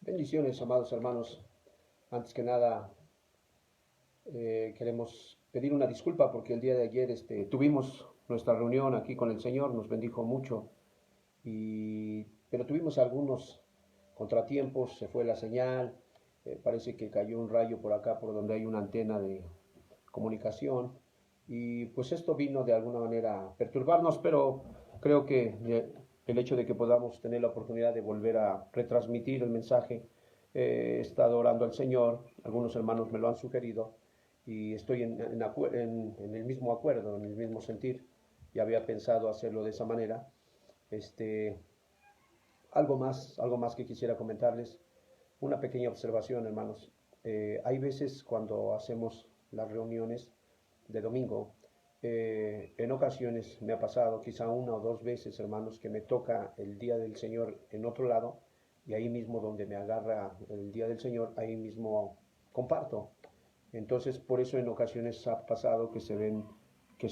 Bendiciones, amados hermanos. Antes que nada, queremos pedir una disculpa porque el día de ayer tuvimos nuestra reunión aquí con el Señor, nos bendijo mucho, pero tuvimos algunos contratiempos, se fue la señal, parece que cayó un rayo por acá, por donde hay una antena de comunicación, y pues esto vino de alguna manera a perturbarnos, pero creo que el hecho de que podamos tener la oportunidad de volver a retransmitir el mensaje, he estado orando al Señor, algunos hermanos me lo han sugerido, y estoy en el mismo acuerdo, en el mismo sentir, y había pensado hacerlo de esa manera. Este, algo más que quisiera comentarles, una pequeña observación, hermanos. Hay veces cuando hacemos las reuniones de domingo, en ocasiones me ha pasado, quizá una o dos veces, hermanos, que me toca el día del Señor en otro lado, y ahí mismo donde me agarra el día del Señor, ahí mismo comparto. Entonces, por eso en ocasiones ha pasado que se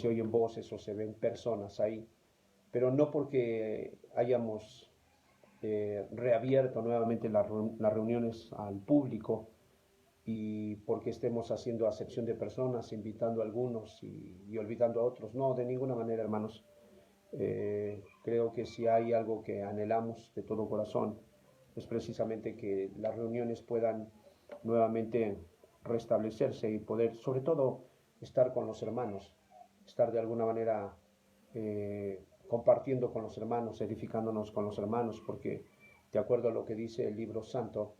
oyen voces o se ven personas ahí, pero no porque hayamos reabierto nuevamente las reuniones al público y porque estemos haciendo acepción de personas, invitando a algunos y olvidando a otros. No, de ninguna manera, hermanos. Creo que si hay algo que anhelamos de todo corazón, es precisamente que las reuniones puedan nuevamente restablecerse y poder, sobre todo, estar con los hermanos, estar de alguna manera compartiendo con los hermanos, edificándonos con los hermanos, porque de acuerdo a lo que dice el libro santo,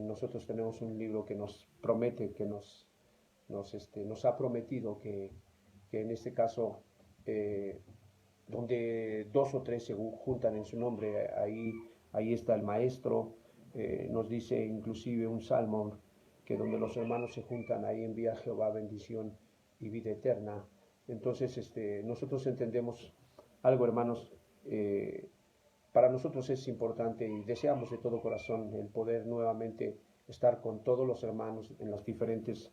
nosotros tenemos un libro que nos promete, que nos ha prometido que en este caso, donde dos o tres se juntan en su nombre, ahí está el Maestro. Nos dice inclusive un salmo que donde los hermanos se juntan, ahí envía Jehová bendición y vida eterna. Entonces, nosotros entendemos algo, hermanos. Para nosotros es importante y deseamos de todo corazón el poder nuevamente estar con todos los hermanos en los diferentes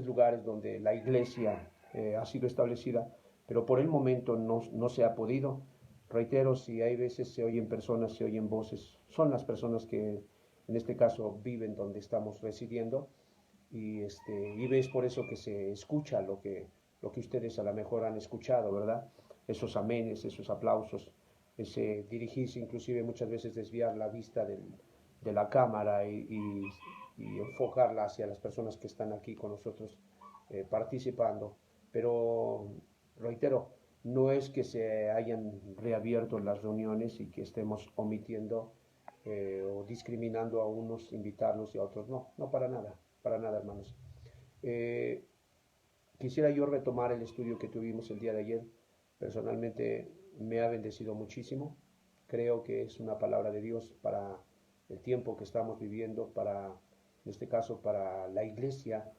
lugares donde la iglesia ha sido establecida, pero por el momento no se ha podido. Reitero, si hay veces se oyen personas, se oyen voces, son las personas que en este caso viven donde estamos residiendo, y ves por eso que se escucha lo que ustedes a lo mejor han escuchado, ¿verdad? Esos amenes, esos aplausos, ese dirigirse, inclusive muchas veces desviar la vista de la cámara y enfocarla hacia las personas que están aquí con nosotros participando. Pero reitero, no es que se hayan reabierto las reuniones y que estemos omitiendo o discriminando a unos, invitarlos y a otros. No, no para nada, hermanos. Eh, Quisiera yo retomar el estudio que tuvimos el día de ayer. Personalmente me ha bendecido muchísimo. Creo que es una palabra de Dios para el tiempo que estamos viviendo, en este caso, para la iglesia,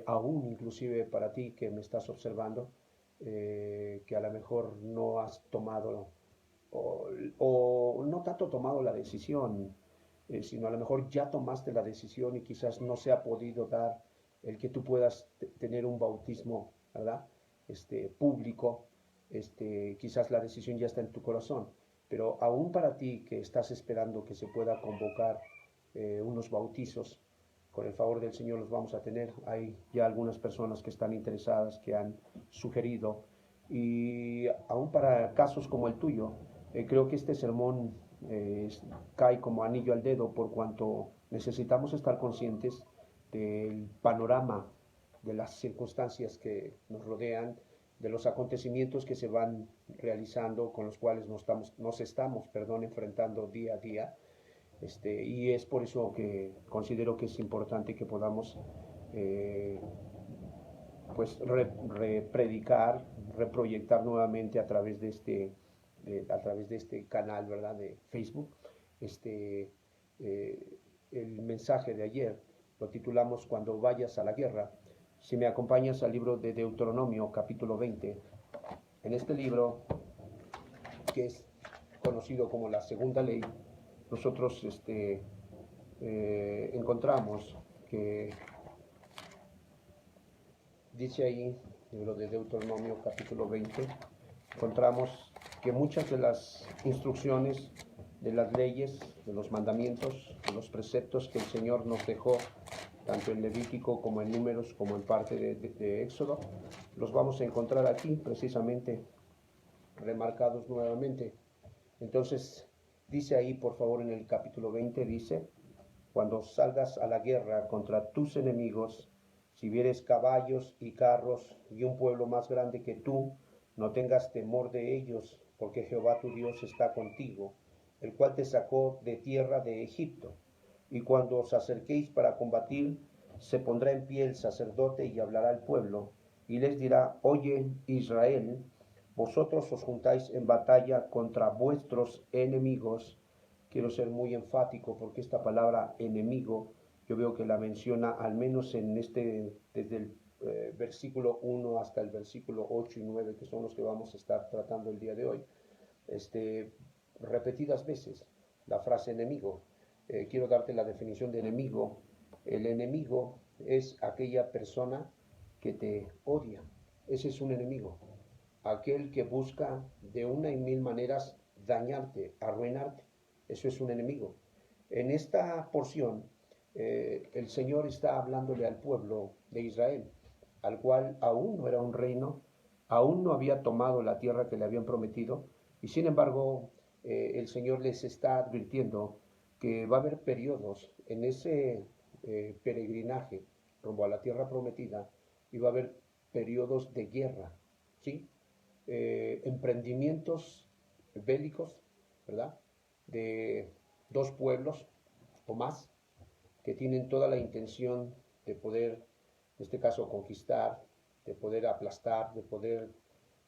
aún inclusive para ti que me estás observando, que a lo mejor no has tomado o no tanto tomado la decisión, sino a lo mejor ya tomaste la decisión y quizás no se ha podido dar el que tú puedas tener un bautismo, ¿verdad? Público, quizás la decisión ya está en tu corazón, pero aún para ti que estás esperando que se pueda convocar unos bautizos, con el favor del Señor los vamos a tener. Hay ya algunas personas que están interesadas, que han sugerido, y aún para casos como el tuyo, creo que este sermón cae como anillo al dedo por cuanto necesitamos estar conscientes del panorama, de las circunstancias que nos rodean, de los acontecimientos que se van realizando, con los cuales nos estamos enfrentando día a día. Y es por eso que considero que es importante que podamos eh, pues repredicar, reproyectar nuevamente a través de este canal, ¿verdad?, de Facebook, este, eh, el mensaje de ayer. Lo titulamos Cuando vayas a la guerra. Si me acompañas al libro de Deuteronomio, capítulo 20, en este libro, que es conocido como la segunda ley, nosotros encontramos que dice ahí, libro de Deuteronomio capítulo 20, encontramos que muchas de las instrucciones de las leyes, de los mandamientos, de los preceptos que el Señor nos dejó, tanto en Levítico como en Números, como en parte de Éxodo, los vamos a encontrar aquí precisamente remarcados nuevamente. Entonces, dice ahí, por favor, en el capítulo 20, dice: cuando salgas a la guerra contra tus enemigos, si vieres caballos y carros y un pueblo más grande que tú, no tengas temor de ellos, porque Jehová tu Dios está contigo, el cual te sacó de tierra de Egipto. Y cuando os acerquéis para combatir, se pondrá en pie el sacerdote y hablará al pueblo, y les dirá: oye, Israel, vosotros os juntáis en batalla contra vuestros enemigos. Quiero ser muy enfático porque esta palabra enemigo yo veo que la menciona al menos desde el versículo 1 hasta el versículo 8 y 9, que son los que vamos a estar tratando el día de hoy, repetidas veces la frase enemigo. Quiero darte la definición de enemigo. El enemigo es aquella persona que te odia. Ese es un enemigo. Aquel que busca de una y mil maneras dañarte, arruinarte. Eso es un enemigo. En esta porción, el Señor está hablándole al pueblo de Israel, al cual aún no era un reino, aún no había tomado la tierra que le habían prometido, y sin embargo, el Señor les está advirtiendo que va a haber periodos en ese peregrinaje rumbo a la tierra prometida, y va a haber periodos de guerra, ¿sí? Emprendimientos bélicos, ¿verdad? De dos pueblos o más que tienen toda la intención de poder, en este caso, conquistar, de poder aplastar, de poder,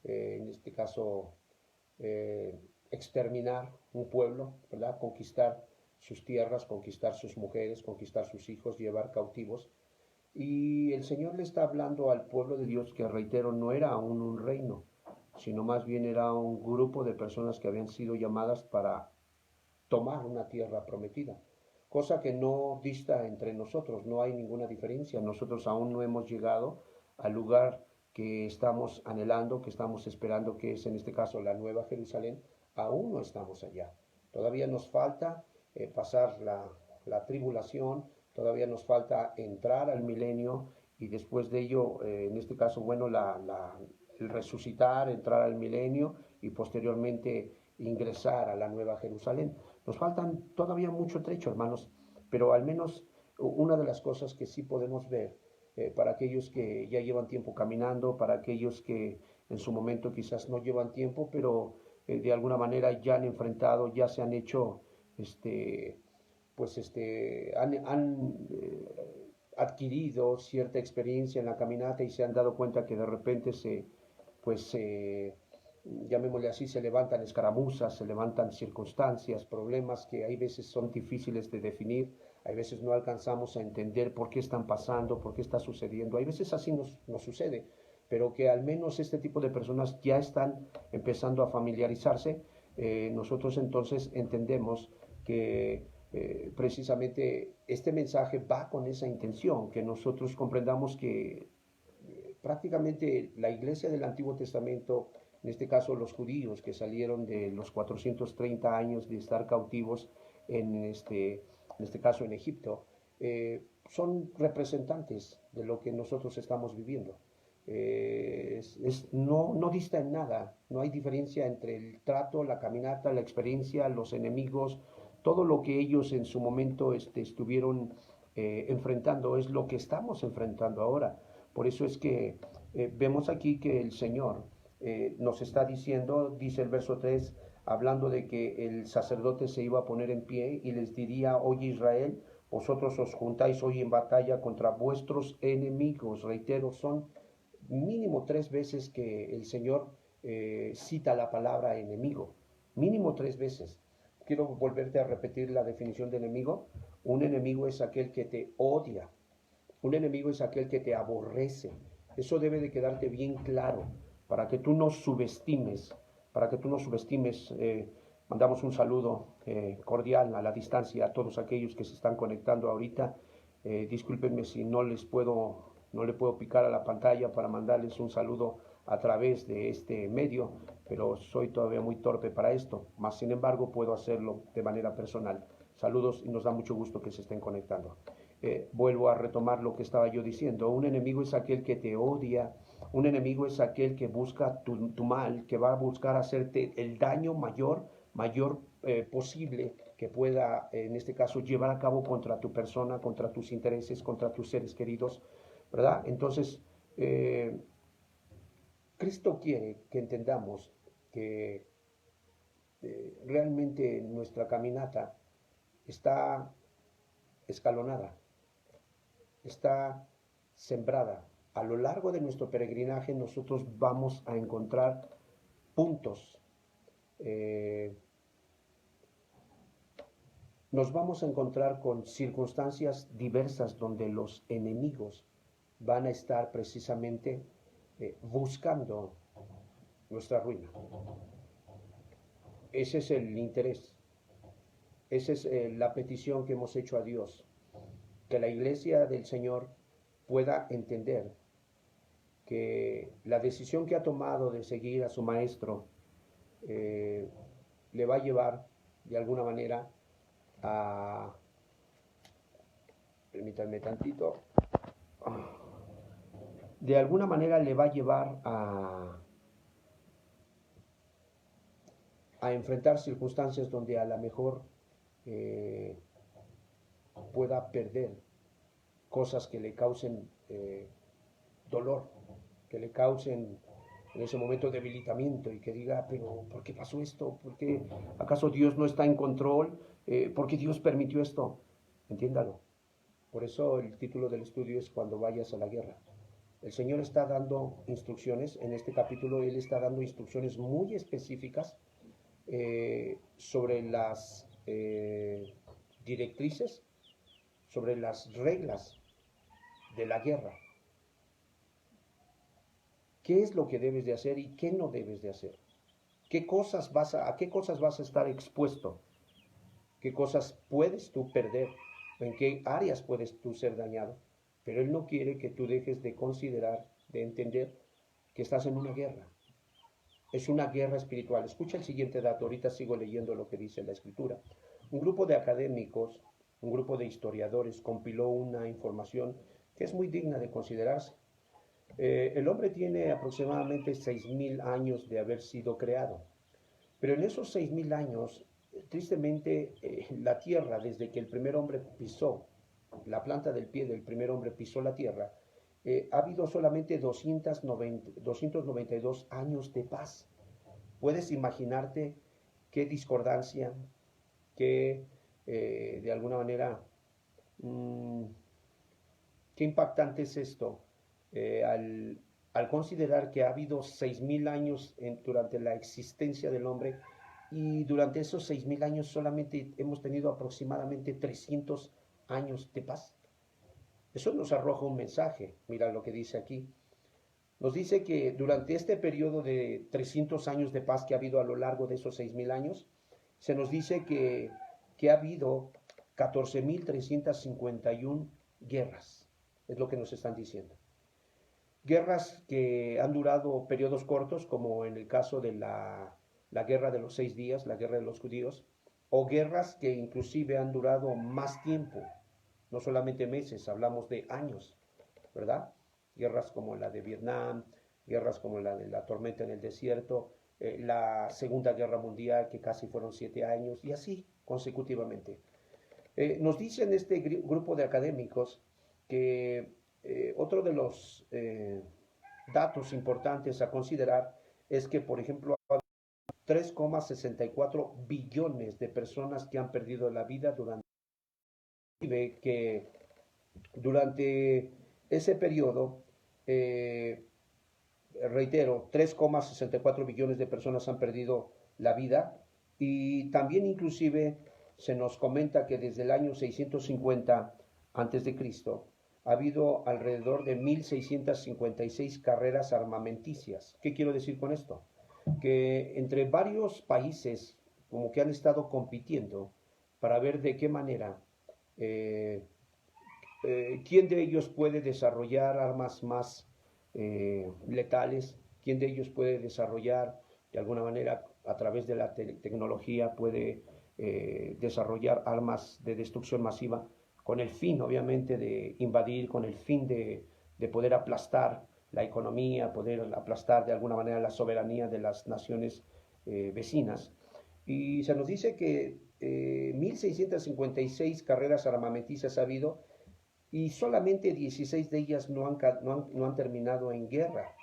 en este caso, exterminar un pueblo, ¿verdad? Conquistar sus tierras, conquistar sus mujeres, conquistar sus hijos, llevar cautivos. Y el Señor le está hablando al pueblo de Dios que, reitero, no era aún un reino, sino más bien era un grupo de personas que habían sido llamadas para tomar una tierra prometida, cosa que no dista entre nosotros, no hay ninguna diferencia. Nosotros aún no hemos llegado al lugar que estamos anhelando, que estamos esperando, que es en este caso la Nueva Jerusalén. Aún no estamos allá. Todavía nos falta pasar la tribulación, todavía nos falta entrar al milenio, y después de ello, en este caso, bueno, el resucitar, entrar al milenio y posteriormente ingresar a la Nueva Jerusalén. Nos faltan todavía mucho trecho, hermanos, pero al menos una de las cosas que sí podemos ver, para aquellos que ya llevan tiempo caminando, para aquellos que en su momento quizás no llevan tiempo, pero de alguna manera ya han enfrentado, ya se han hecho, han adquirido cierta experiencia en la caminata y se han dado cuenta que de repente llamémosle así, se levantan escaramuzas, se levantan circunstancias, problemas que hay veces son difíciles de definir, hay veces no alcanzamos a entender por qué están pasando, por qué está sucediendo, hay veces así nos sucede, pero que al menos este tipo de personas ya están empezando a familiarizarse. Nosotros entonces entendemos que precisamente este mensaje va con esa intención, que nosotros comprendamos que prácticamente la iglesia del Antiguo Testamento, en este caso los judíos que salieron de los 430 años de estar cautivos en este caso en Egipto, son representantes de lo que nosotros estamos viviendo. No dista en nada, no hay diferencia entre el trato, la caminata, la experiencia, los enemigos, todo lo que ellos en su momento estuvieron enfrentando es lo que estamos enfrentando ahora. Por eso es que vemos aquí que el Señor nos está diciendo, dice el verso 3, hablando de que el sacerdote se iba a poner en pie y les diría: oye, Israel, vosotros os juntáis hoy en batalla contra vuestros enemigos. Reitero, son mínimo 3 veces que el Señor cita la palabra enemigo, mínimo 3 veces. Quiero volverte a repetir la definición de enemigo. Un enemigo es aquel que te odia, un enemigo es aquel que te aborrece. Eso debe de quedarte bien claro, para que tú no subestimes, para que tú no subestimes. Mandamos un saludo cordial a la distancia a todos aquellos que se están conectando ahorita. Discúlpenme si no le puedo picar a la pantalla para mandarles un saludo a través de este medio, pero soy todavía muy torpe para esto, más sin embargo puedo hacerlo de manera personal. Saludos y nos da mucho gusto que se estén conectando. Vuelvo a retomar lo que estaba yo diciendo. Un enemigo es aquel que te odia, un enemigo es aquel que busca tu mal, que va a buscar hacerte el daño mayor posible que pueda, en este caso, llevar a cabo contra tu persona, contra tus intereses, contra tus seres queridos, ¿verdad? Entonces, Cristo quiere que entendamos que realmente nuestra caminata está escalonada, está sembrada. A lo largo de nuestro peregrinaje nosotros vamos a encontrar puntos, nos vamos a encontrar con circunstancias diversas donde los enemigos van a estar precisamente buscando nuestra ruina. Ese es el interés, esa es la petición que hemos hecho a Dios, que la iglesia del Señor pueda entender que la decisión que ha tomado de seguir a su maestro le va a llevar de alguna manera a, permítanme tantito, de alguna manera le va a llevar a enfrentar circunstancias donde a lo mejor pueda perder cosas que le causen dolor, que le causen en ese momento debilitamiento y que diga, pero ¿por qué pasó esto? ¿Por qué acaso Dios no está en control? ¿Por qué Dios permitió esto? Entiéndalo. Por eso el título del estudio es Cuando vayas a la guerra. El Señor está dando instrucciones, en este capítulo Él está dando instrucciones muy específicas sobre las directrices, sobre las reglas de la guerra. ¿Qué es lo que debes de hacer y qué no debes de hacer? ¿A qué cosas vas a estar expuesto? ¿Qué cosas puedes tú perder? ¿En qué áreas puedes tú ser dañado? Pero Él no quiere que tú dejes de considerar, de entender que estás en una guerra. Es una guerra espiritual. Escucha el siguiente dato, ahorita sigo leyendo lo que dice la Escritura. Un grupo de académicos, un grupo de historiadores compiló una información que es muy digna de considerarse. El hombre tiene aproximadamente 6.000 años de haber sido creado, pero en esos 6.000 años, tristemente, la tierra, desde que el primer hombre pisó, la planta del pie del primer hombre pisó la tierra, ha habido solamente 292 años de paz. ¿Puedes imaginarte qué discordancia, qué, de alguna manera, qué impactante es esto? Al considerar que ha habido 6.000 años durante la existencia del hombre y durante esos 6.000 años solamente hemos tenido aproximadamente 300 años de paz. Eso nos arroja un mensaje. Mira lo que dice aquí. Nos dice que durante este periodo de 300 años de paz que ha habido a lo largo de esos 6.000 años, se nos dice que ha habido 14.351 guerras. Es lo que nos están diciendo. Guerras que han durado periodos cortos, como en el caso de la guerra de los 6 días, la guerra de los judíos, o guerras que inclusive han durado más tiempo, no solamente meses, hablamos de años, ¿verdad? Guerras como la de Vietnam, guerras como la de la tormenta en el desierto, la Segunda Guerra Mundial, que casi fueron 7 años, y así consecutivamente. Nos dicen este grupo de académicos que otro de los datos importantes a considerar es que, por ejemplo, hay 3,64 billones de personas que han perdido la vida durante ese periodo, reitero, 3,64 billones de personas han perdido la vida y también inclusive se nos comenta que desde el año 650 antes de Cristo ha habido alrededor de 1.656 carreras armamenticias. ¿Qué quiero decir con esto? Que entre varios países como que han estado compitiendo para ver de qué manera quién de ellos puede desarrollar armas más letales, ¿Quién de ellos puede desarrollar de alguna manera a través de la tecnología, puede desarrollar armas de destrucción masiva con el fin, obviamente, de invadir, con el fin de poder aplastar la economía, poder aplastar de alguna manera la soberanía de las naciones vecinas? Y se nos dice que 1.656 carreras armamenticias ha habido y solamente 16 de ellas no han terminado en guerra,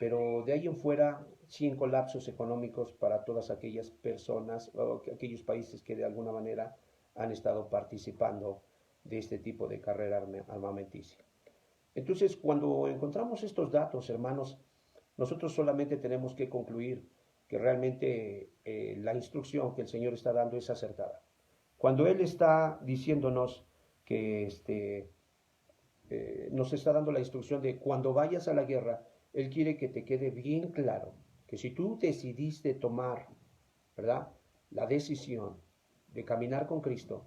pero de ahí en fuera 100 colapsos económicos para todas aquellas personas o aquellos países que de alguna manera han estado participando de este tipo de carrera armamenticia. Entonces, cuando encontramos estos datos, hermanos, nosotros solamente tenemos que concluir que realmente la instrucción que el Señor está dando es acertada. Cuando Él está diciéndonos que nos está dando la instrucción de cuando vayas a la guerra, Él quiere que te quede bien claro que si tú decidiste tomar, ¿verdad?, la decisión de caminar con Cristo,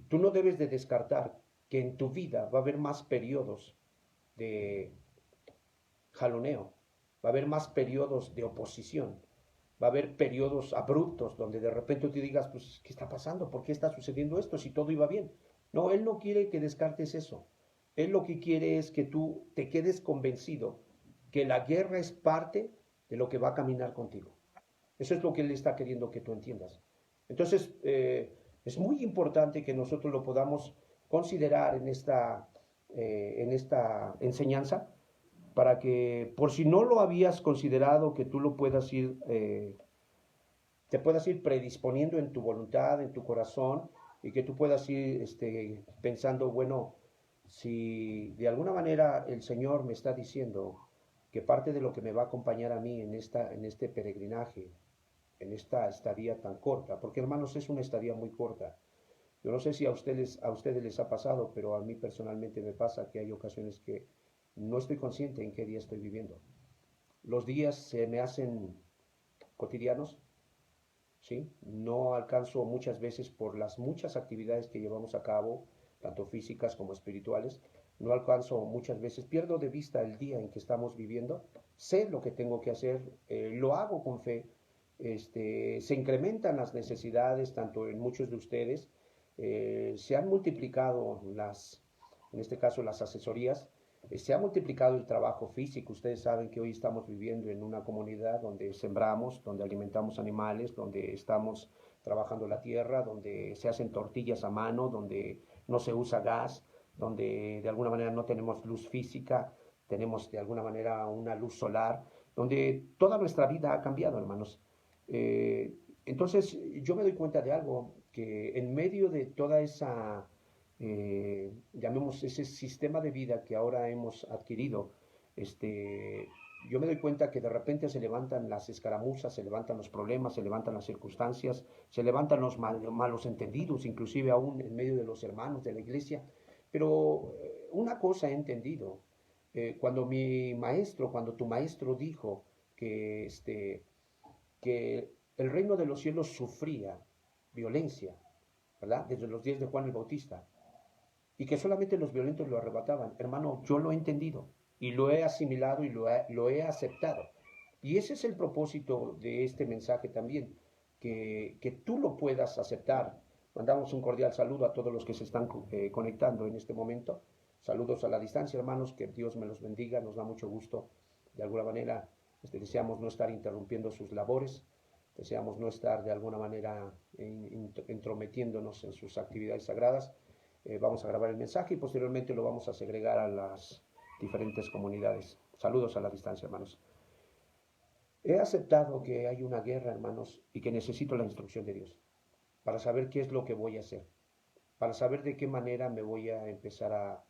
tú no debes de descartar que en tu vida va a haber más periodos de jaloneo, va a haber más periodos de oposición, va a haber periodos abruptos donde de repente te digas, pues, ¿qué está pasando? ¿Por qué está sucediendo esto si todo iba bien? No, Él no quiere que descartes eso. Él lo que quiere es que tú te quedes convencido que la guerra es parte de lo que va a caminar contigo. Eso es lo que Él está queriendo que tú entiendas. Entonces, es muy importante que nosotros lo podamos considerar en esta enseñanza, para que, por si no lo habías considerado, que tú lo puedas ir, te puedas ir predisponiendo en tu voluntad, en tu corazón, y que tú puedas ir pensando, bueno, si de alguna manera el Señor me está diciendo que parte de lo que me va a acompañar a mí en este peregrinaje, en esta estadía tan corta, porque hermanos es una estadía muy corta. Yo no sé si a ustedes les ha pasado, pero a mí personalmente me pasa que hay ocasiones que no estoy consciente en qué día estoy viviendo. Los días se me hacen cotidianos, ¿sí? No alcanzo muchas veces por las muchas actividades que llevamos a cabo, tanto físicas como espirituales, no alcanzo muchas veces, pierdo de vista el día en que estamos viviendo, sé lo que tengo que hacer, lo hago con fe, se incrementan las necesidades tanto en muchos de ustedes, se han multiplicado en este caso las asesorías, se ha multiplicado el trabajo físico. Ustedes saben que hoy estamos viviendo en una comunidad donde sembramos, donde alimentamos animales, donde estamos trabajando la tierra, donde se hacen tortillas a mano, donde no se usa gas, donde de alguna manera no tenemos luz física, tenemos de alguna manera una luz solar, donde toda nuestra vida ha cambiado, hermanos. Entonces yo me doy cuenta de algo, que en medio de toda esa llamemos ese sistema de vida que ahora hemos adquirido, yo me doy cuenta que de repente se levantan las escaramuzas, se levantan los problemas, se levantan las circunstancias, se levantan los malos entendidos, inclusive aún en medio de los hermanos de la iglesia. Pero una cosa he entendido, cuando tu maestro dijo que el reino de los cielos sufría violencia, ¿verdad? Desde los días de Juan el Bautista, y que solamente los violentos lo arrebataban. Hermano, yo lo he entendido y lo he asimilado y lo he aceptado. Y ese es el propósito de este mensaje también, que tú lo puedas aceptar. Mandamos un cordial saludo a todos los que se están conectando en este momento. Saludos a la distancia, hermanos, que Dios me los bendiga, nos da mucho gusto. De alguna manera, deseamos no estar interrumpiendo sus labores, deseamos no estar de alguna manera entrometiéndonos en sus actividades sagradas. Vamos a grabar el mensaje y posteriormente lo vamos a segregar a las diferentes comunidades. Saludos a la distancia, hermanos. He aceptado que hay una guerra, hermanos, y que necesito la instrucción de Dios para saber qué es lo que voy a hacer, para saber de qué manera me voy a empezar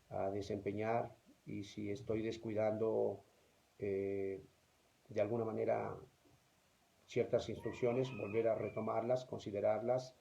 a desempeñar, y si estoy descuidando de alguna manera ciertas instrucciones, volver a retomarlas, considerarlas.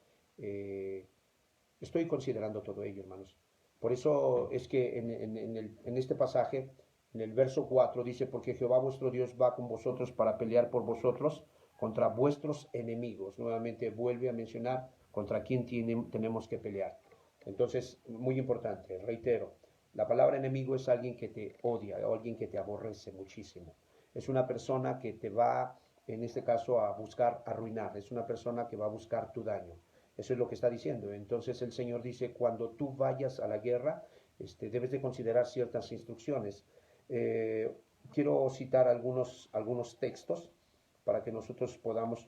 Estoy considerando todo ello, hermanos. Por eso es que en este pasaje, en el verso 4, dice, porque Jehová vuestro Dios va con vosotros para pelear por vosotros contra vuestros enemigos. Nuevamente vuelve a mencionar contra quién tenemos que pelear. Entonces, muy importante, reitero, la palabra enemigo es alguien que te odia, o alguien que te aborrece muchísimo. es una persona que te va, en este caso, a buscar arruinar, es una persona que va a buscar tu daño. Eso es lo que está diciendo. Entonces el Señor dice, cuando tú vayas a la guerra, debes de considerar ciertas instrucciones. Eh, Quiero citar algunos textos para que nosotros podamos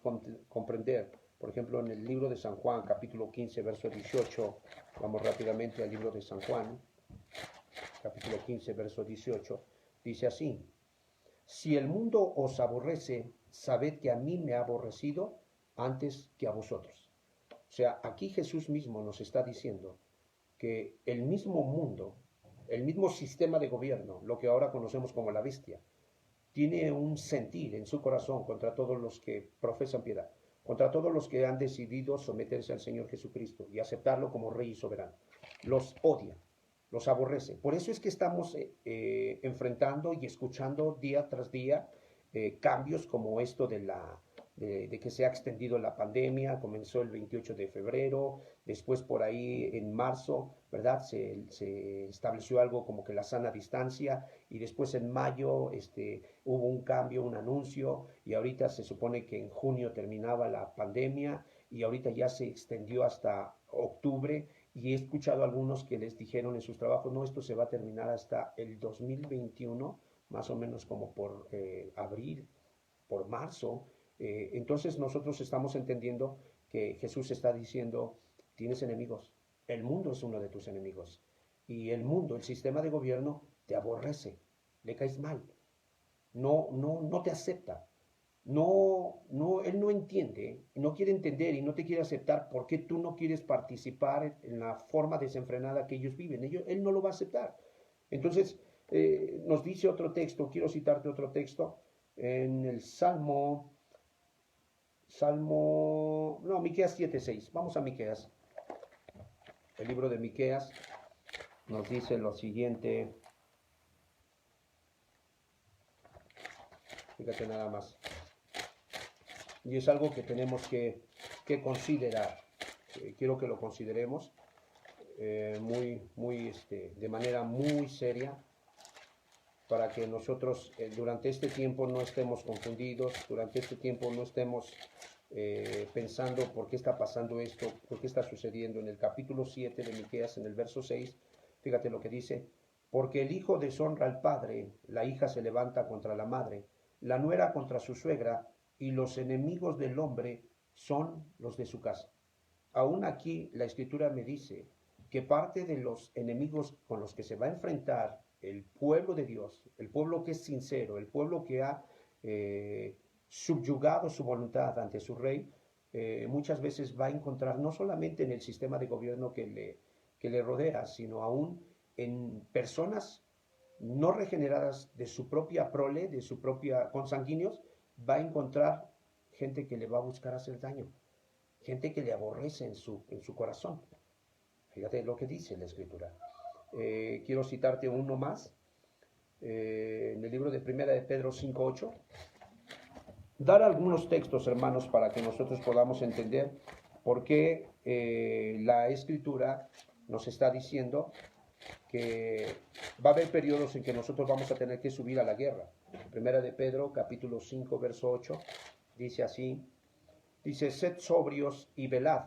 comprender. Por ejemplo, en el libro de San Juan, capítulo 15, verso 18, vamos rápidamente al libro de San Juan, capítulo 15, verso 18, dice así: si el mundo os aborrece, sabed que a mí me ha aborrecido antes que a vosotros. O sea, aquí Jesús mismo nos está diciendo que el mismo mundo, el mismo sistema de gobierno, lo que ahora conocemos como la bestia, tiene un sentir en su corazón contra todos los que profesan piedad, contra todos los que han decidido someterse al Señor Jesucristo y aceptarlo como Rey y Soberano. Los odia, los aborrece. Por eso es que estamos enfrentando y escuchando día tras día cambios como esto de que se ha extendido la pandemia. Comenzó el 28 de febrero, después por ahí en marzo, ¿verdad? Se estableció algo como que la sana distancia, y después en mayo hubo un cambio, un anuncio, y ahorita se supone que en junio terminaba la pandemia, y ahorita ya se extendió hasta octubre, y he escuchado a algunos que les dijeron en sus trabajos, no, esto se va a terminar hasta el 2021, más o menos como por abril, por marzo. Entonces nosotros estamos entendiendo que Jesús está diciendo, tienes enemigos, el mundo es uno de tus enemigos, y el mundo, el sistema de gobierno, te aborrece, le caes mal, no te acepta. Él no entiende, no quiere entender y no te quiere aceptar porque tú no quieres participar en la forma desenfrenada que ellos viven. Él no lo va a aceptar. Entonces, nos dice otro texto, quiero citarte otro texto, en el Miqueas 7:6. Vamos a Miqueas. El libro de Miqueas nos dice lo siguiente. Fíjate nada más. Y es algo que tenemos que considerar. Quiero que lo consideremos de manera muy seria, para que nosotros durante este tiempo no estemos confundidos, durante este tiempo no estemos pensando por qué está pasando esto, por qué está sucediendo. En el capítulo 7 de Miqueas, en el verso 6, fíjate lo que dice: porque el hijo deshonra al padre, la hija se levanta contra la madre, la nuera contra su suegra, y los enemigos del hombre son los de su casa. Aún aquí la Escritura me dice que parte de los enemigos con los que se va a enfrentar el pueblo de Dios, el pueblo que es sincero, el pueblo que ha subyugado su voluntad ante su rey, muchas veces va a encontrar no solamente en el sistema de gobierno que le rodea, sino aún en personas no regeneradas de su propia prole, de su propia consanguíneos. Va a encontrar gente que le va a buscar hacer daño, gente que le aborrece en su corazón. Fíjate lo que dice la Escritura. Quiero citarte uno más, en el libro de Primera de Pedro 5:8. Dar algunos textos, hermanos, para que nosotros podamos entender por qué la Escritura nos está diciendo que va a haber periodos en que nosotros vamos a tener que subir a la guerra. Primera de Pedro, capítulo 5, verso 8, dice así, dice: sed sobrios y velad,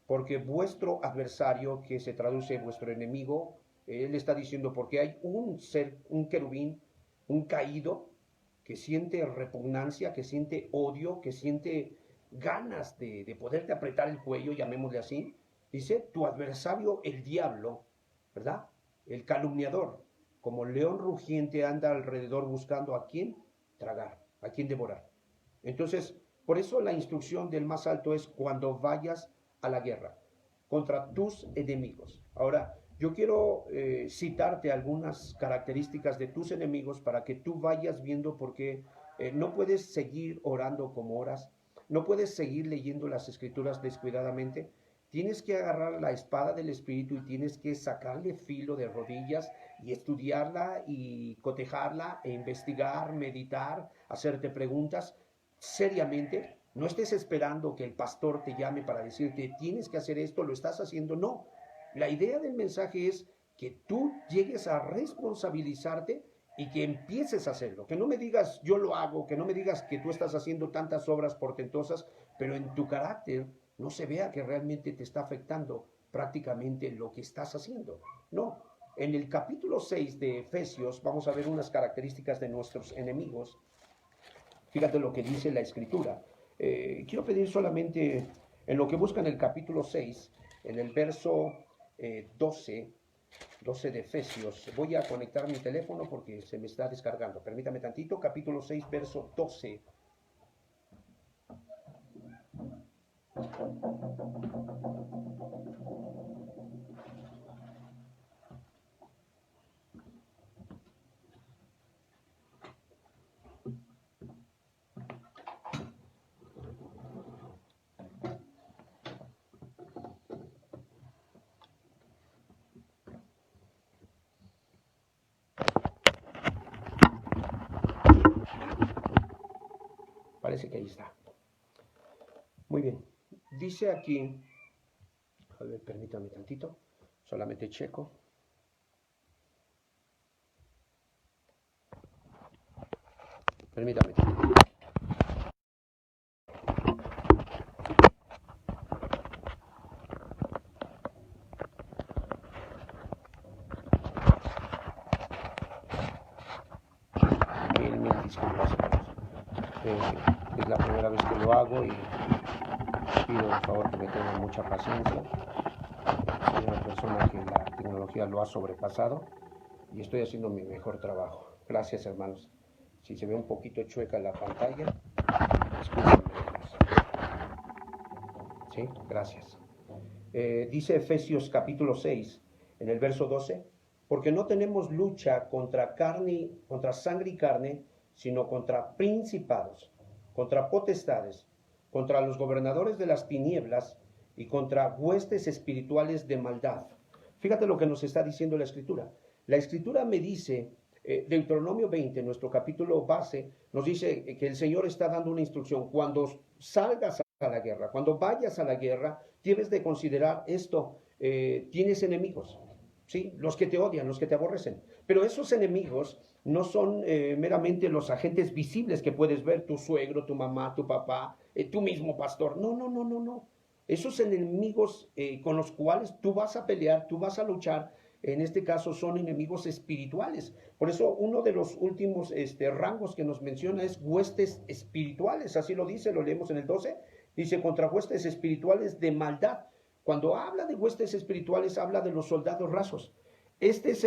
porque vuestro adversario, que se traduce vuestro enemigo, él está diciendo porque hay un ser, un querubín, un caído, que siente repugnancia, que siente odio, que siente ganas de poderte apretar el cuello, llamémosle así. Dice, tu adversario, el diablo, ¿verdad? El calumniador, como león rugiente, anda alrededor buscando a quién tragar, a quién devorar. Entonces, por eso la instrucción del más alto es cuando vayas a la guerra contra tus enemigos. Ahora, yo quiero citarte algunas características de tus enemigos para que tú vayas viendo por qué no puedes seguir orando como oras, no puedes seguir leyendo las Escrituras descuidadamente. Tienes que agarrar la espada del Espíritu y tienes que sacarle filo de rodillas y estudiarla y cotejarla e investigar, meditar, hacerte preguntas seriamente. No estés esperando que el pastor te llame para decirte, tienes que hacer esto, lo estás haciendo. No, la idea del mensaje es que tú llegues a responsabilizarte y que empieces a hacerlo. Que no me digas yo lo hago, que no me digas que tú estás haciendo tantas obras portentosas, pero en tu carácter no se vea que realmente te está afectando prácticamente lo que estás haciendo. No, en el capítulo 6 de Efesios vamos a ver unas características de nuestros enemigos. Fíjate lo que dice la escritura. Quiero pedir solamente en lo que buscan el capítulo 6, en el verso 12 de Efesios. Voy a conectar mi teléfono porque se me está descargando. Permítame tantito. Capítulo 6, verso 12. Parece que ahí está. Muy bien. Dice aquí, a ver, permítame tantito, solamente checo. Permítame. Mil disculpas. Es la primera vez que lo hago y pido por favor que me tengan mucha paciencia. Soy una persona que la tecnología lo ha sobrepasado y estoy haciendo mi mejor trabajo. Gracias, hermanos. Si se ve un poquito chueca la pantalla, discúlpenme. ¿Sí? Gracias. Dice Efesios capítulo 6, en el verso 12, porque no tenemos lucha contra sangre y carne, sino contra principados, contra potestades, contra los gobernadores de las tinieblas y contra huestes espirituales de maldad. Fíjate lo que nos está diciendo la Escritura. La Escritura me dice, Deuteronomio 20, nuestro capítulo base, nos dice que el Señor está dando una instrucción. Cuando salgas a la guerra, cuando vayas a la guerra, debes de considerar esto. Tienes enemigos, ¿sí? Los que te odian, los que te aborrecen. Pero esos enemigos no son meramente los agentes visibles que puedes ver, tu suegro, tu mamá, tu papá, tú mismo pastor. No, no, no, no, no. Esos enemigos con los cuales tú vas a pelear, tú vas a luchar, en este caso son enemigos espirituales. Por eso uno de los últimos rangos que nos menciona es huestes espirituales. Así lo dice, lo leemos en el 12. Dice contra huestes espirituales de maldad. Cuando habla de huestes espirituales, habla de los soldados rasos. Este es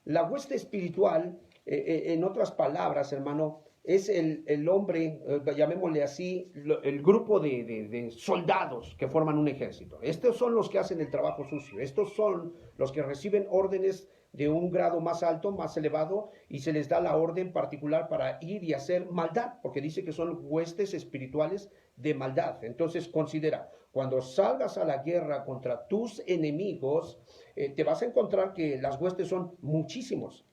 la hueste espiritual, en otras palabras, hermano, es el hombre, llamémosle así, el grupo de soldados que forman un ejército. Estos son los que hacen el trabajo sucio. Estos son los que reciben órdenes de un grado más alto, más elevado, y se les da la orden particular para ir y hacer maldad, porque dice que son huestes espirituales de maldad. Entonces considera, cuando salgas a la guerra contra tus enemigos, te vas a encontrar que las huestes son muchísimos.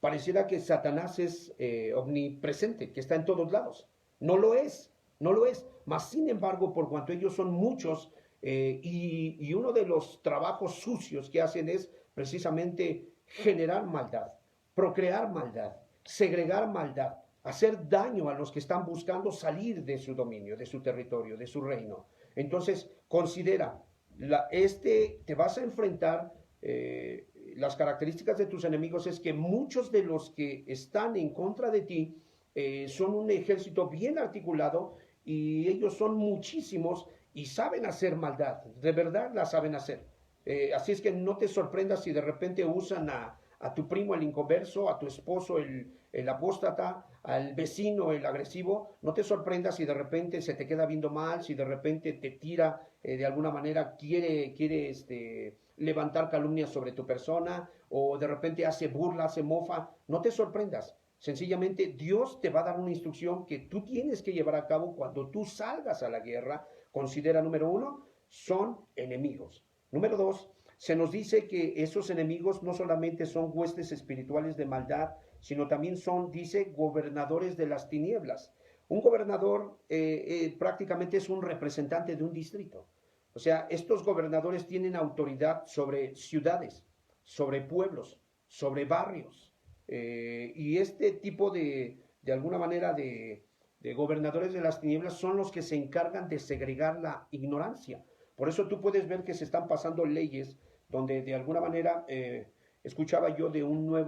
Pareciera que Satanás es omnipresente, que está en todos lados. No lo es, no lo es. Mas, sin embargo, por cuanto ellos son muchos, y uno de los trabajos sucios que hacen es precisamente generar maldad, procrear maldad, segregar maldad, hacer daño a los que están buscando salir de su dominio, de su territorio, de su reino. Entonces, considera, te vas a enfrentar, las características de tus enemigos es que muchos de los que están en contra de ti son un ejército bien articulado y ellos son muchísimos y saben hacer maldad, de verdad la saben hacer. Así es que no te sorprendas si de repente usan a tu primo el inconverso, a tu esposo el apóstata, al vecino el agresivo. No te sorprendas si de repente se te queda viendo mal, si de repente te tira de alguna manera, quiere levantar calumnias sobre tu persona, o de repente hace burla, hace mofa. No te sorprendas. Sencillamente Dios te va a dar una instrucción que tú tienes que llevar a cabo cuando tú salgas a la guerra. Considera, número 1, son enemigos. Número 2, se nos dice que esos enemigos no solamente son huestes espirituales de maldad, sino también son, dice, gobernadores de las tinieblas. Un gobernador prácticamente es un representante de un distrito. O sea, estos gobernadores tienen autoridad sobre ciudades, sobre pueblos, sobre barrios. Y este tipo de alguna manera, de gobernadores de las tinieblas son los que se encargan de segregar la ignorancia. Por eso tú puedes ver que se están pasando leyes donde de alguna manera escuchaba yo de una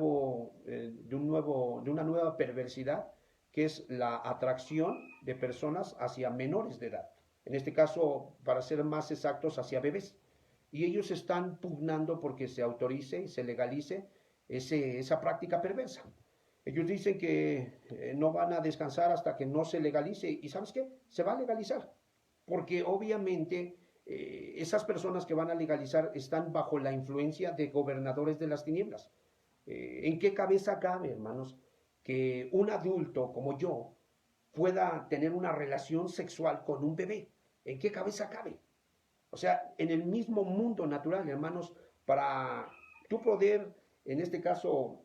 nueva perversidad que es la atracción de personas hacia menores de edad. En este caso, para ser más exactos, hacia bebés. Y ellos están pugnando porque se autorice y se legalice esa práctica perversa. Ellos dicen que no van a descansar hasta que no se legalice. ¿Y sabes qué? Se va a legalizar. Porque obviamente esas personas que van a legalizar están bajo la influencia de gobernadores de las tinieblas. ¿En qué cabeza cabe, hermanos, que un adulto como yo pueda tener una relación sexual con un bebé? ¿En qué cabeza cabe? O sea, en el mismo mundo natural, hermanos, para tú poder, en este caso,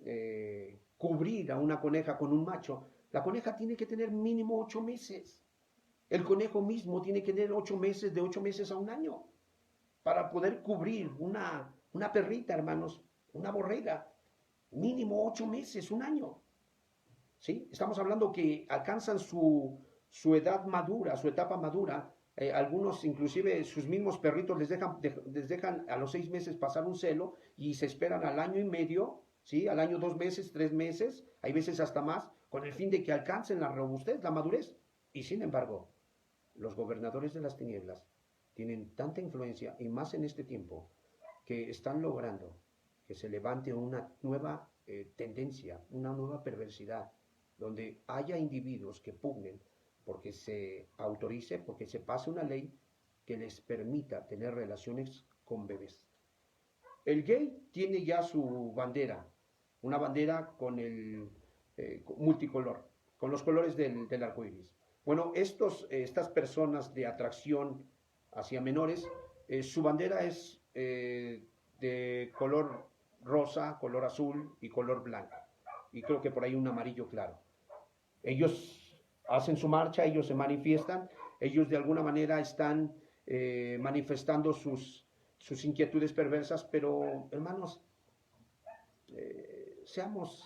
cubrir a una coneja con un macho, la coneja tiene que tener mínimo 8 meses. El conejo mismo tiene que tener 8 meses, de 8 meses a un año, para poder cubrir una perrita, hermanos, una borrega, mínimo 8 meses, un año. ¿Sí? Estamos hablando que alcanzan su edad madura, su etapa madura. Algunos, inclusive sus mismos perritos, les dejan a los 6 meses pasar un celo y se esperan al año y medio, ¿sí? Al año 2 meses, 3 meses, hay veces hasta más, con el fin de que alcancen la robustez, la madurez. Y sin embargo, los gobernadores de las tinieblas tienen tanta influencia, y más en este tiempo, que están logrando que se levante una nueva tendencia, una nueva perversidad, donde haya individuos que pugnen porque se autorice, porque se pase una ley que les permita tener relaciones con bebés. El gay tiene ya su bandera, una bandera con el multicolor, con los colores del arco iris. Bueno, estas personas de atracción hacia menores, su bandera es de color rosa, color azul y color blanco. Y creo que por ahí un amarillo claro. Ellos hacen su marcha, ellos se manifiestan, ellos de alguna manera están manifestando sus inquietudes perversas, pero hermanos, seamos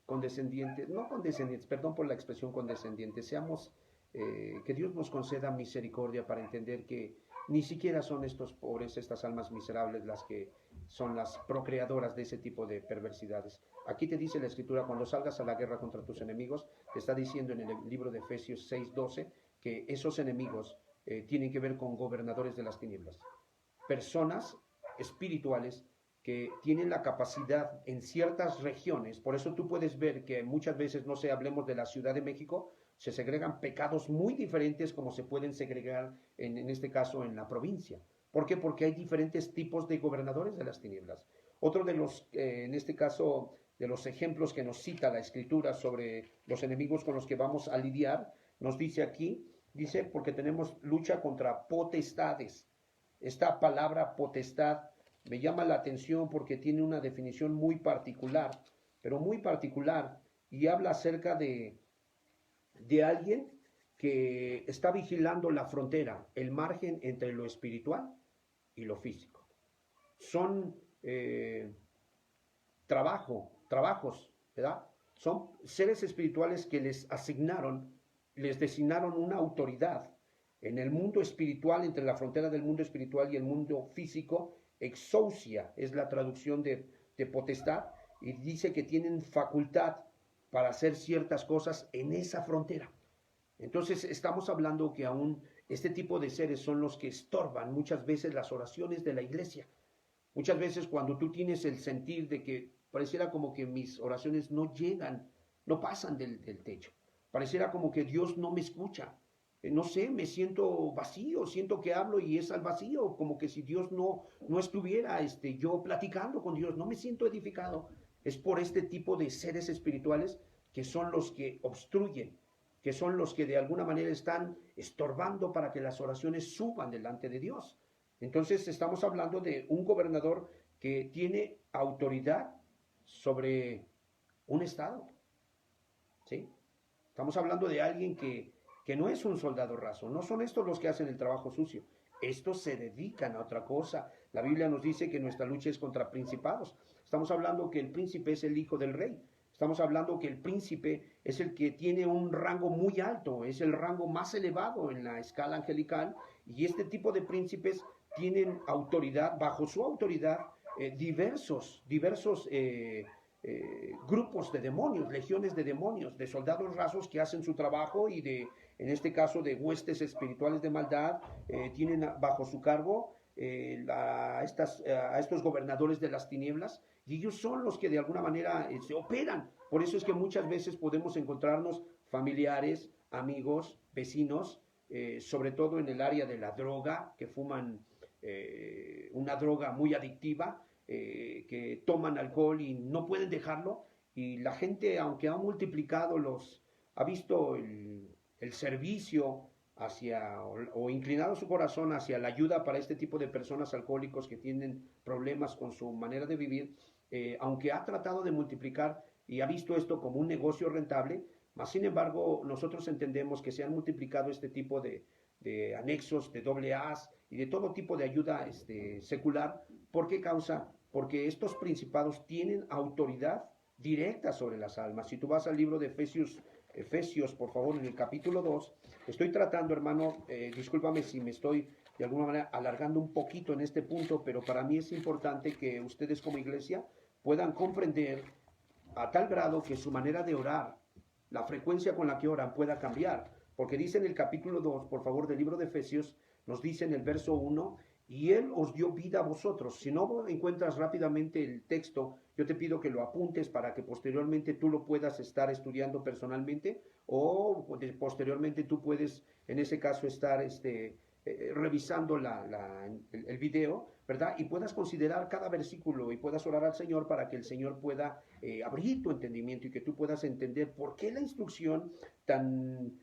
condescendientes, no condescendientes, perdón por la expresión condescendientes, seamos, que Dios nos conceda misericordia para entender que ni siquiera son estos pobres, estas almas miserables las que son las procreadoras de ese tipo de perversidades. Aquí te dice la Escritura, cuando salgas a la guerra contra tus enemigos, te está diciendo en el libro de Efesios 6:12 que esos enemigos tienen que ver con gobernadores de las tinieblas, personas espirituales que tienen la capacidad en ciertas regiones. Por eso tú puedes ver que muchas veces, no sé, hablemos de la Ciudad de México, se segregan pecados muy diferentes como se pueden segregar en este caso en la provincia. ¿Por qué? Porque hay diferentes tipos de gobernadores de las tinieblas. Otro de los, en este caso, de los ejemplos que nos cita la Escritura sobre los enemigos con los que vamos a lidiar, nos dice aquí, dice, porque tenemos lucha contra potestades. Esta palabra potestad me llama la atención porque tiene una definición muy particular, pero muy particular, y habla acerca de alguien que está vigilando la frontera, el margen entre lo espiritual y lo físico. Son trabajos, ¿verdad? Son seres espirituales que les designaron una autoridad en el mundo espiritual, entre la frontera del mundo espiritual y el mundo físico. Exousia es la traducción de potestad, y dice que tienen facultad para hacer ciertas cosas en esa frontera. Entonces estamos hablando que aún este tipo de seres son los que estorban muchas veces las oraciones de la iglesia. Muchas veces cuando tú tienes el sentir de que pareciera como que mis oraciones no llegan, no pasan del techo, pareciera como que Dios no me escucha. No sé, me siento vacío, siento que hablo y es al vacío, como que si Dios no estuviera yo platicando con Dios, no me siento edificado. Es por este tipo de seres espirituales que son los que obstruyen, que son los que de alguna manera están estorbando para que las oraciones suban delante de Dios. Entonces estamos hablando de un gobernador que tiene autoridad sobre un estado, ¿sí? Estamos hablando de alguien que no es un soldado raso, no son estos los que hacen el trabajo sucio, estos se dedican a otra cosa. La Biblia nos dice que nuestra lucha es contra principados. Estamos hablando que el príncipe es el hijo del rey. Estamos hablando que el príncipe es el que tiene un rango muy alto, es el rango más elevado en la escala angelical, y este tipo de príncipes tienen autoridad, bajo su autoridad, diversos grupos de demonios, legiones de demonios, de soldados rasos que hacen su trabajo y en este caso, de huestes espirituales de maldad, tienen bajo su cargo a estos gobernadores de las tinieblas, y ellos son los que de alguna manera se operan. Por eso es que muchas veces podemos encontrarnos familiares, amigos, vecinos, sobre todo en el área de la droga, que fuman una droga muy adictiva, que toman alcohol y no pueden dejarlo, y la gente, aunque ha multiplicado ha visto el servicio hacia, o inclinado su corazón hacia la ayuda para este tipo de personas alcohólicos que tienen problemas con su manera de vivir, aunque ha tratado de multiplicar y ha visto esto como un negocio rentable, mas sin embargo nosotros entendemos que se han multiplicado este tipo de anexos, de doble A's y de todo tipo de ayuda secular. ¿Por qué causa? Porque estos principados tienen autoridad directa sobre las almas. Si tú vas al libro de Efesios, por favor, en el capítulo 2, estoy tratando, hermano, discúlpame si me estoy de alguna manera alargando un poquito en este punto, pero para mí es importante que ustedes como iglesia puedan comprender a tal grado que su manera de orar, la frecuencia con la que oran pueda cambiar. Porque dice en el capítulo 2, por favor, del libro de Efesios, nos dice en el verso 1, y Él os dio vida a vosotros. Si no encuentras rápidamente el texto, yo te pido que lo apuntes para que posteriormente tú lo puedas estar estudiando personalmente, o posteriormente tú puedes, en ese caso, estar revisando el video, ¿verdad? Y puedas considerar cada versículo y puedas orar al Señor para que el Señor pueda abrir tu entendimiento y que tú puedas entender por qué la instrucción tan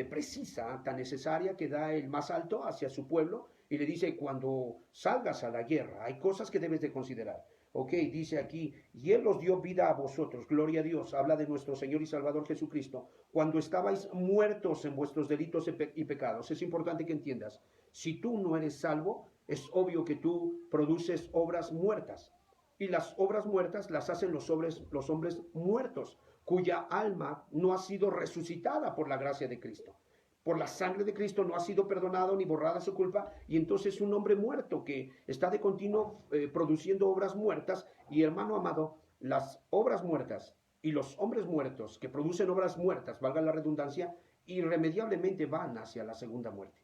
precisa, tan necesaria que da el más alto hacia su pueblo, y le dice: cuando salgas a la guerra hay cosas que debes de considerar. Ok, dice aquí: y Él os dio vida a vosotros, gloria a Dios, habla de nuestro Señor y Salvador Jesucristo, cuando estabais muertos en vuestros delitos y pecados. Es importante que entiendas, si tú no eres salvo, es obvio que tú produces obras muertas, y las obras muertas las hacen los hombres muertos, cuya alma no ha sido resucitada por la gracia de Cristo. Por la sangre de Cristo no ha sido perdonado ni borrada su culpa, y entonces un hombre muerto que está de continuo produciendo obras muertas. Y hermano amado, las obras muertas y los hombres muertos que producen obras muertas, valga la redundancia, irremediablemente van hacia la segunda muerte.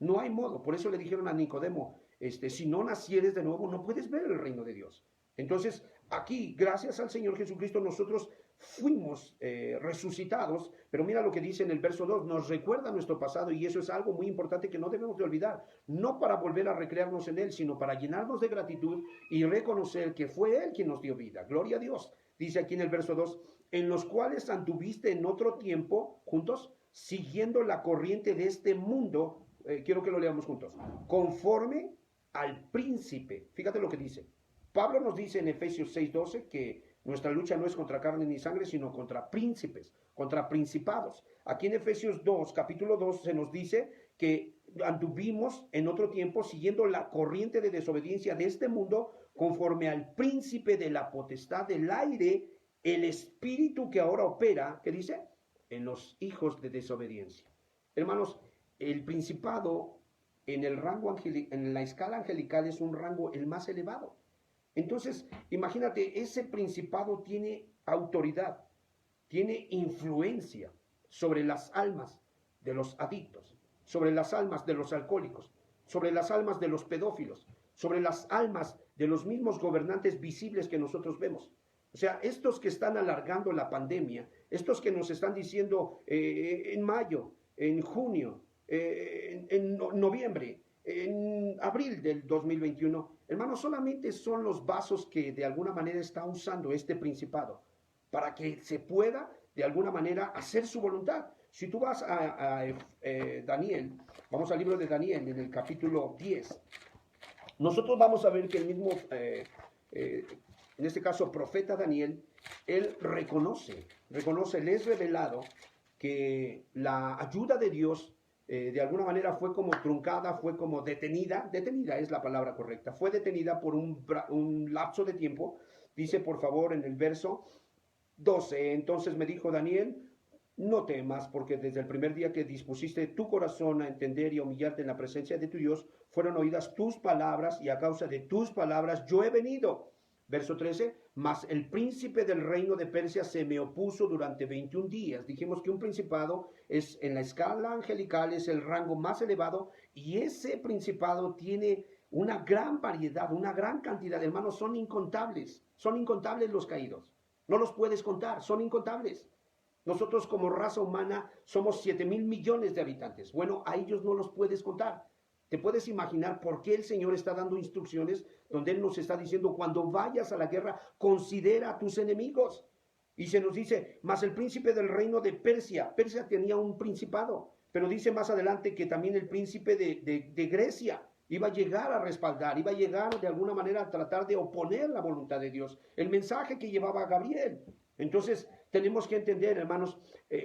No hay modo. Por eso le dijeron a Nicodemo, si no nacieres de nuevo, no puedes ver el reino de Dios. Entonces, aquí, gracias al Señor Jesucristo, nosotros fuimos resucitados, pero mira lo que dice en el verso 2, nos recuerda nuestro pasado, y eso es algo muy importante que no debemos de olvidar, no para volver a recrearnos en Él, sino para llenarnos de gratitud y reconocer que fue Él quien nos dio vida. Gloria a Dios. Dice aquí en el verso 2, en los cuales anduviste en otro tiempo, juntos, siguiendo la corriente de este mundo. Quiero que lo leamos juntos. Conforme al príncipe. Fíjate lo que dice. Pablo nos dice en Efesios 6:12 que nuestra lucha no es contra carne ni sangre, sino contra príncipes, contra principados. Aquí en Efesios 2, capítulo 2, se nos dice que anduvimos en otro tiempo siguiendo la corriente de desobediencia de este mundo, conforme al príncipe de la potestad del aire, el espíritu que ahora opera, ¿qué dice? En los hijos de desobediencia. Hermanos, el principado en la escala angelical es un rango el más elevado. Entonces, imagínate, ese principado tiene autoridad, tiene influencia sobre las almas de los adictos, sobre las almas de los alcohólicos, sobre las almas de los pedófilos, sobre las almas de los mismos gobernantes visibles que nosotros vemos. O sea, estos que están alargando la pandemia, estos que nos están diciendo en mayo, en junio, en noviembre, en abril del 2021, hermanos, solamente son los vasos que de alguna manera está usando este principado para que se pueda de alguna manera hacer su voluntad. Si tú vas a Daniel, vamos al libro de Daniel en el capítulo 10, nosotros vamos a ver que el mismo, en este caso, profeta Daniel, él reconoce, le es revelado que la ayuda de Dios de alguna manera fue como truncada, fue como detenida es la palabra correcta, fue detenida por un lapso de tiempo. Dice por favor en el verso 12. Entonces me dijo Daniel, no temas, porque desde el primer día que dispusiste tu corazón a entender y a humillarte en la presencia de tu Dios, fueron oídas tus palabras, y a causa de tus palabras yo he venido. Verso 13, mas el príncipe del reino de Persia se me opuso durante 21 días. Dijimos que un principado es, en la escala angelical, es el rango más elevado, y ese principado tiene una gran variedad, una gran cantidad, hermanos, son incontables los caídos. No los puedes contar, son incontables. Nosotros como raza humana somos 7.000 millones de habitantes. Bueno, a ellos no los puedes contar. ¿Te puedes imaginar por qué el Señor está dando instrucciones donde Él nos está diciendo, cuando vayas a la guerra, considera a tus enemigos? Y se nos dice, mas el príncipe del reino de Persia, Persia tenía un principado, pero dice más adelante que también el príncipe de Grecia iba a llegar a respaldar, iba a llegar de alguna manera a tratar de oponer la voluntad de Dios, el mensaje que llevaba Gabriel. Entonces, tenemos que entender, hermanos,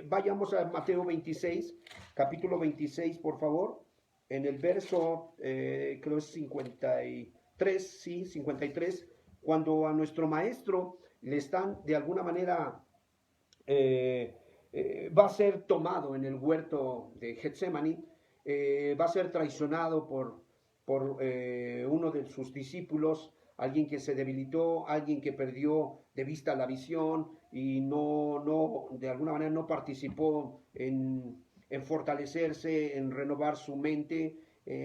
vayamos a Mateo 26, capítulo 26, por favor, en el verso, creo es 53, sí, 53, cuando a nuestro maestro le están de alguna manera, va a ser tomado en el huerto de Getsemaní, va a ser traicionado por uno de sus discípulos, alguien que se debilitó, alguien que perdió de vista la visión y de alguna manera no participó en fortalecerse, en renovar su mente,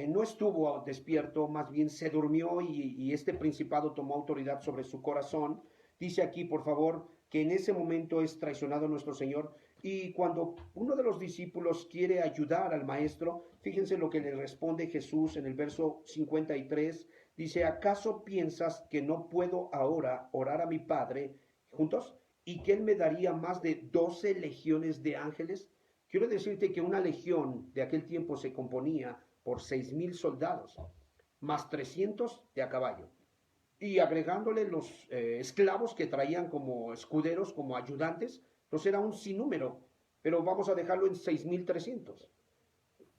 no estuvo despierto, más bien se durmió y este principado tomó autoridad sobre su corazón. Dice aquí, por favor, que en ese momento es traicionado nuestro Señor, y cuando uno de los discípulos quiere ayudar al maestro, fíjense lo que le responde Jesús en el verso 53, dice, ¿acaso piensas que no puedo ahora orar a mi Padre juntos y que Él me daría más de 12 legiones de ángeles? Quiero decirte que una legión de aquel tiempo se componía por 6.000 soldados, más 300 de a caballo, y agregándole los esclavos que traían como escuderos, como ayudantes, entonces era un sinnúmero, pero vamos a dejarlo en 6.300.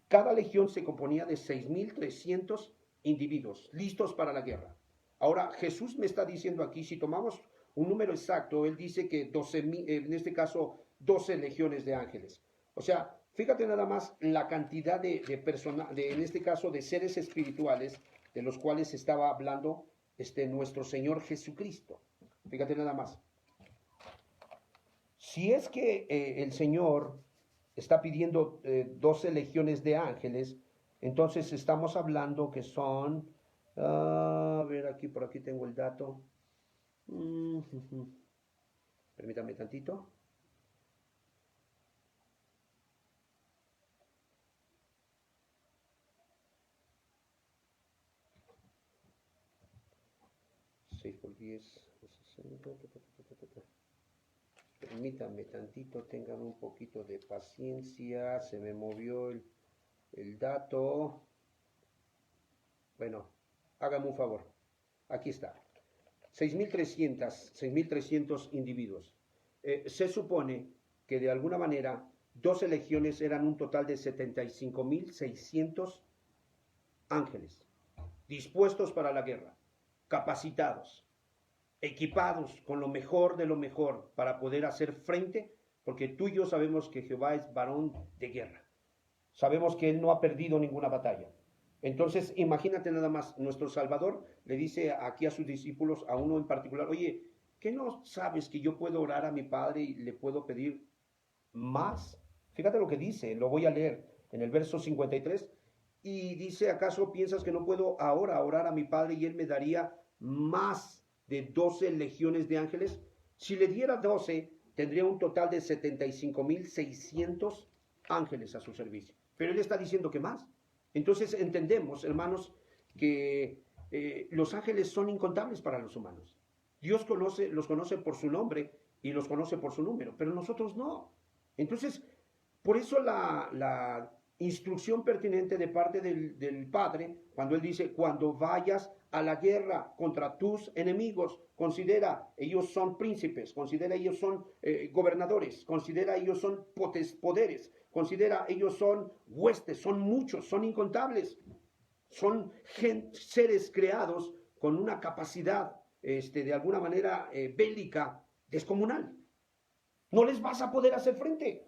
Cada legión se componía de 6.300 individuos listos para la guerra. Ahora, Jesús me está diciendo aquí, si tomamos un número exacto, Él dice que 12.000, en este caso 12 legiones de ángeles. O sea, fíjate nada más la cantidad de personas, en este caso de seres espirituales, de los cuales estaba hablando nuestro Señor Jesucristo. Fíjate nada más. Si es que el Señor está pidiendo 12 legiones de ángeles, entonces estamos hablando que son, a ver, aquí por aquí tengo el dato. Permítame tantito. Por 10, 60. Permítame tantito, tengan un poquito de paciencia, se me movió el dato. Bueno, hágame un favor, aquí está. 6.300 individuos. Se supone que de alguna manera 12 legiones eran un total de 75.600 ángeles, dispuestos para la guerra, capacitados, equipados con lo mejor de lo mejor para poder hacer frente, porque tú y yo sabemos que Jehová es varón de guerra. Sabemos que Él no ha perdido ninguna batalla. Entonces, imagínate nada más, nuestro Salvador le dice aquí a sus discípulos, a uno en particular, oye, ¿qué no sabes que yo puedo orar a mi Padre y le puedo pedir más? Fíjate lo que dice, lo voy a leer en el verso 53, y dice, ¿acaso piensas que no puedo ahora orar a mi Padre y Él me daría más de 12 legiones de ángeles? Si le diera 12, tendría un total de 75.600 ángeles a su servicio. Pero Él está diciendo que más. Entonces entendemos, hermanos, que los ángeles son incontables para los humanos. Dios los conoce por su nombre y los conoce por su número, pero nosotros no. Entonces, por eso la instrucción pertinente de parte del Padre, cuando Él dice, cuando vayas a la guerra contra tus enemigos, considera, ellos son príncipes, considera, ellos son gobernadores, considera, ellos son poderes, considera, ellos son huestes, son muchos, son incontables, son seres creados con una capacidad, de alguna manera, bélica, descomunal. No les vas a poder hacer frente.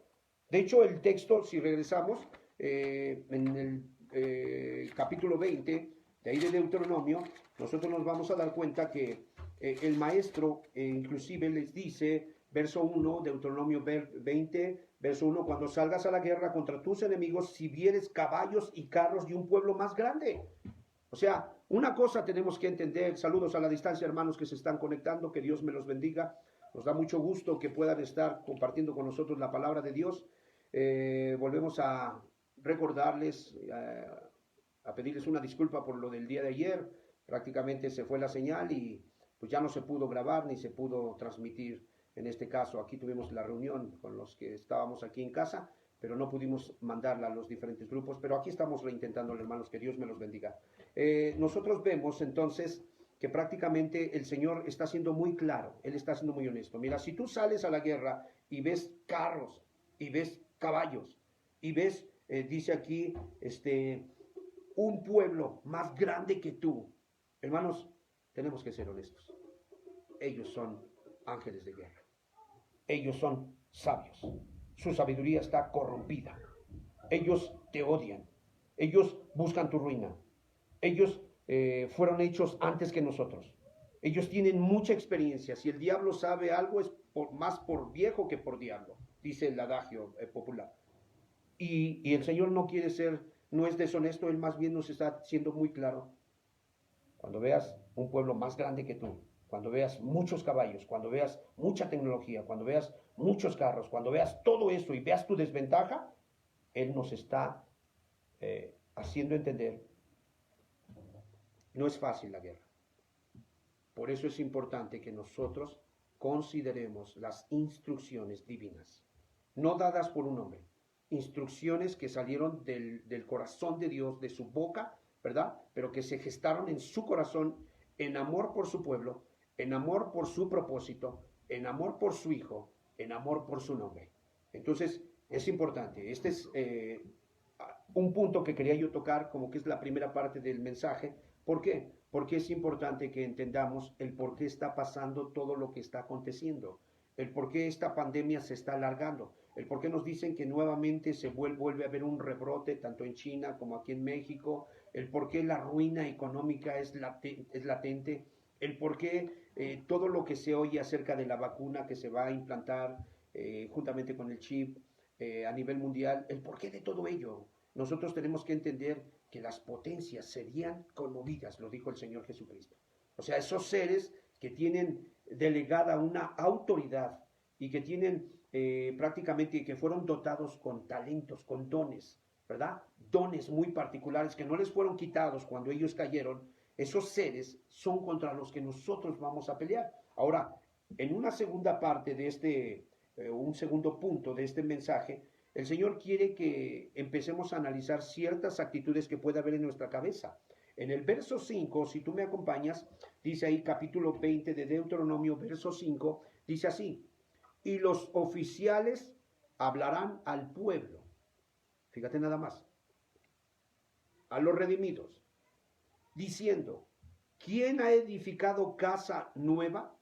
De hecho, el texto, si regresamos, en el capítulo 20, de ahí de Deuteronomio, nosotros nos vamos a dar cuenta que el maestro inclusive les dice, verso 1, Deuteronomio 20, verso 1, cuando salgas a la guerra contra tus enemigos, si vieres caballos y carros y un pueblo más grande. O sea, una cosa tenemos que entender, saludos a la distancia, hermanos que se están conectando, que Dios me los bendiga. Nos da mucho gusto que puedan estar compartiendo con nosotros la palabra de Dios. Volvemos a recordarles, a pedirles una disculpa por lo del día de ayer. Prácticamente se fue la señal y pues ya no se pudo grabar ni se pudo transmitir. En este caso, aquí tuvimos la reunión con los que estábamos aquí en casa, pero no pudimos mandarla a los diferentes grupos. Pero aquí estamos reintentando, hermanos, que Dios me los bendiga. Nosotros vemos entonces que prácticamente el Señor está siendo muy claro, Él está siendo muy honesto. Mira, si tú sales a la guerra y ves carros, y ves caballos, y ves, dice aquí, un pueblo más grande que tú, hermanos, tenemos que ser honestos. Ellos son ángeles de guerra. Ellos son sabios. Su sabiduría está corrompida. Ellos te odian. Ellos buscan tu ruina. Ellos fueron hechos antes que nosotros. Ellos tienen mucha experiencia. Si el diablo sabe algo es más por viejo que por diablo, dice el adagio popular. Y el Señor no quiere ser, no es deshonesto, Él más bien nos está siendo muy claro. Cuando veas un pueblo más grande que tú, cuando veas muchos caballos, cuando veas mucha tecnología, cuando veas muchos carros, cuando veas todo eso y veas tu desventaja, Él nos está haciendo entender. No es fácil la guerra. Por eso es importante que nosotros consideremos las instrucciones divinas, no dadas por un hombre, instrucciones que salieron del corazón de Dios, de su boca, ¿verdad? Pero que se gestaron en su corazón, en amor por su pueblo, en amor por su propósito, en amor por su Hijo, en amor por su nombre. Entonces, es importante. Este es un punto que quería yo tocar, como que es la primera parte del mensaje. ¿Por qué? Porque es importante que entendamos el por qué está pasando todo lo que está aconteciendo, el por qué esta pandemia se está alargando, el por qué nos dicen que nuevamente se vuelve a haber un rebrote tanto en China como aquí en México, el por qué la ruina económica es latente, el por qué todo lo que se oye acerca de la vacuna que se va a implantar juntamente con el chip a nivel mundial, el por qué de todo ello. Nosotros tenemos que entender que las potencias serían conmovidas, lo dijo el Señor Jesucristo. O sea, esos seres que tienen delegada una autoridad y que tienen prácticamente, que fueron dotados con talentos, con dones, ¿verdad? Dones muy particulares que no les fueron quitados cuando ellos cayeron. Esos seres son contra los que nosotros vamos a pelear. Ahora, en una segunda parte de un segundo punto de este mensaje, el Señor quiere que empecemos a analizar ciertas actitudes que puede haber en nuestra cabeza. En el verso 5, si tú me acompañas, dice ahí capítulo 20 de Deuteronomio, verso 5, dice así: y los oficiales hablarán al pueblo, fíjate nada más, a los redimidos, diciendo: ¿quién ha edificado casa nueva